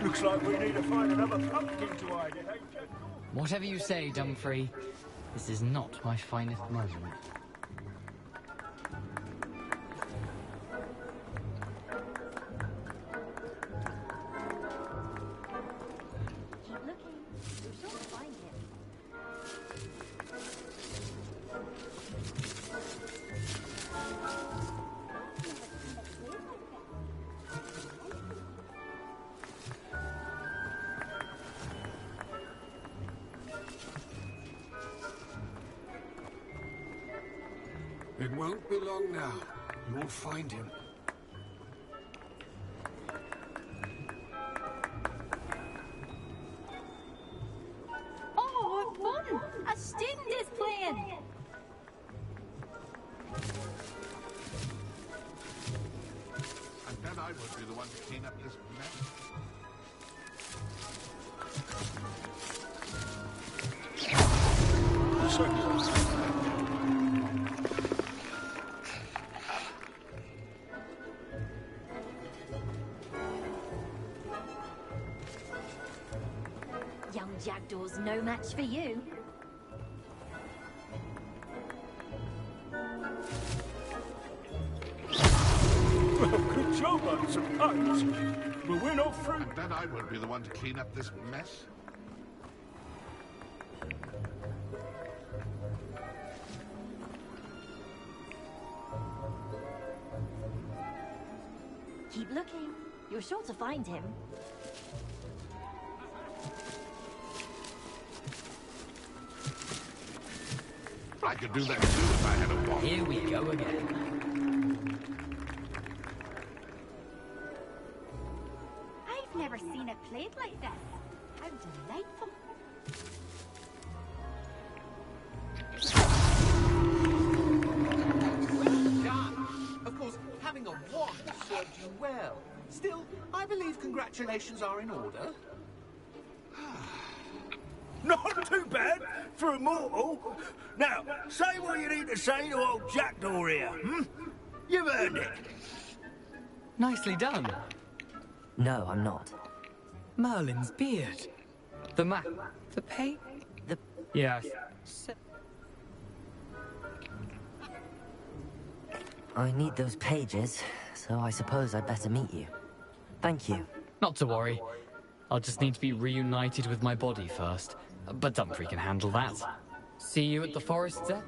Looks like we need to find another pumpkin to hide in, eh, Jackdaw? Whatever you say, Dumfrey. This is not my finest moment. Keep looking. You're sure to find him. It won't be long now. You'll find him. Oh, what fun! A student is playing! I bet I won't be the one to clean up this mess. Young Jackdaw's no match for you. Good job, I suppose. But we're not through. I bet I won't be the one to clean up this mess. Keep looking. You're sure to find him. I could do that too if I had a wand. Here we go again. I've never seen it played like this. How delightful. Done. Of course, having a wand served you well. Still, I believe congratulations are in order. Not too bad for a mortal. Now, say what you need to say to old Jackdaw here, hmm? You've earned it. Nicely done. No, I'm not. Merlin's beard. The map. The pay. The... Yes. I need those pages, so I suppose I'd better meet you. Thank you. Not to worry. I'll just need to be reunited with my body first. But Dumfrey can handle that. See you at the forest, Zep?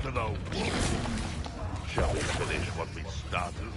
to the wolf. Shall we finish what we started?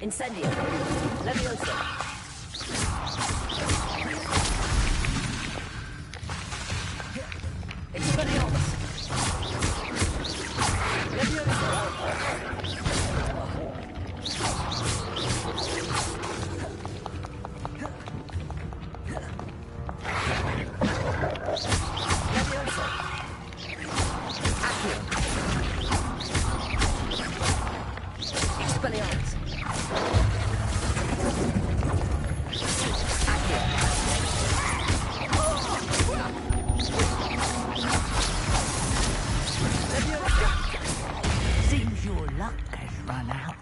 Incendio. Levioso. Expelliarmus. Levioso. Levioso. Accio. Expelliarmus. Seems your luck has run out.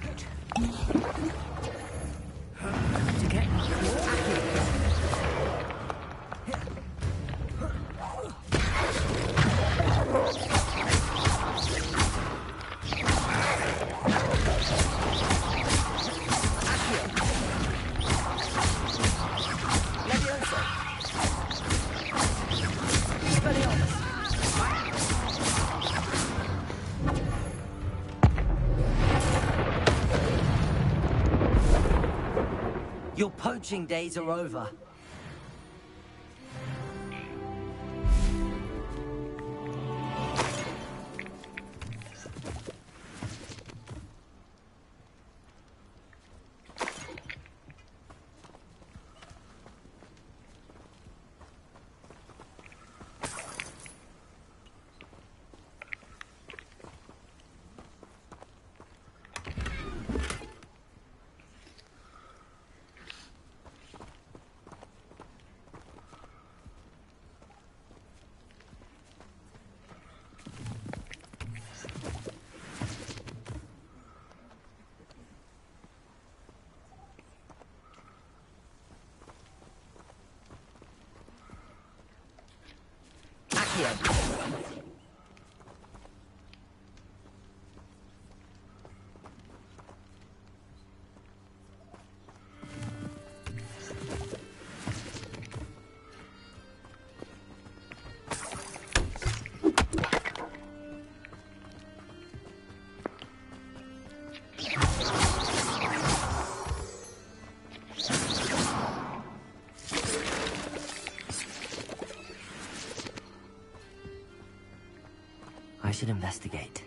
To get Your poaching days are over. here. I should investigate.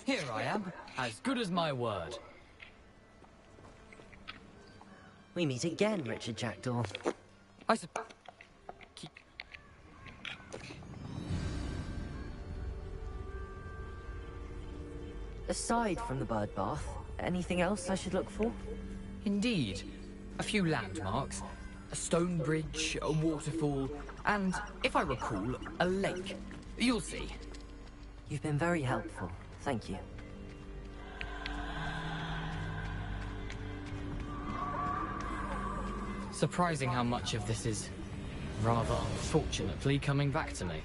Here I am, as good as my word. We meet again, Richard Jackdaw. Aside from the bird bath, anything else I should look for? Indeed. A few landmarks, a stone bridge, a waterfall, and, if I recall, a lake. You'll see. You've been very helpful. Thank you. Surprising how much of this is, rather unfortunately, coming back to me.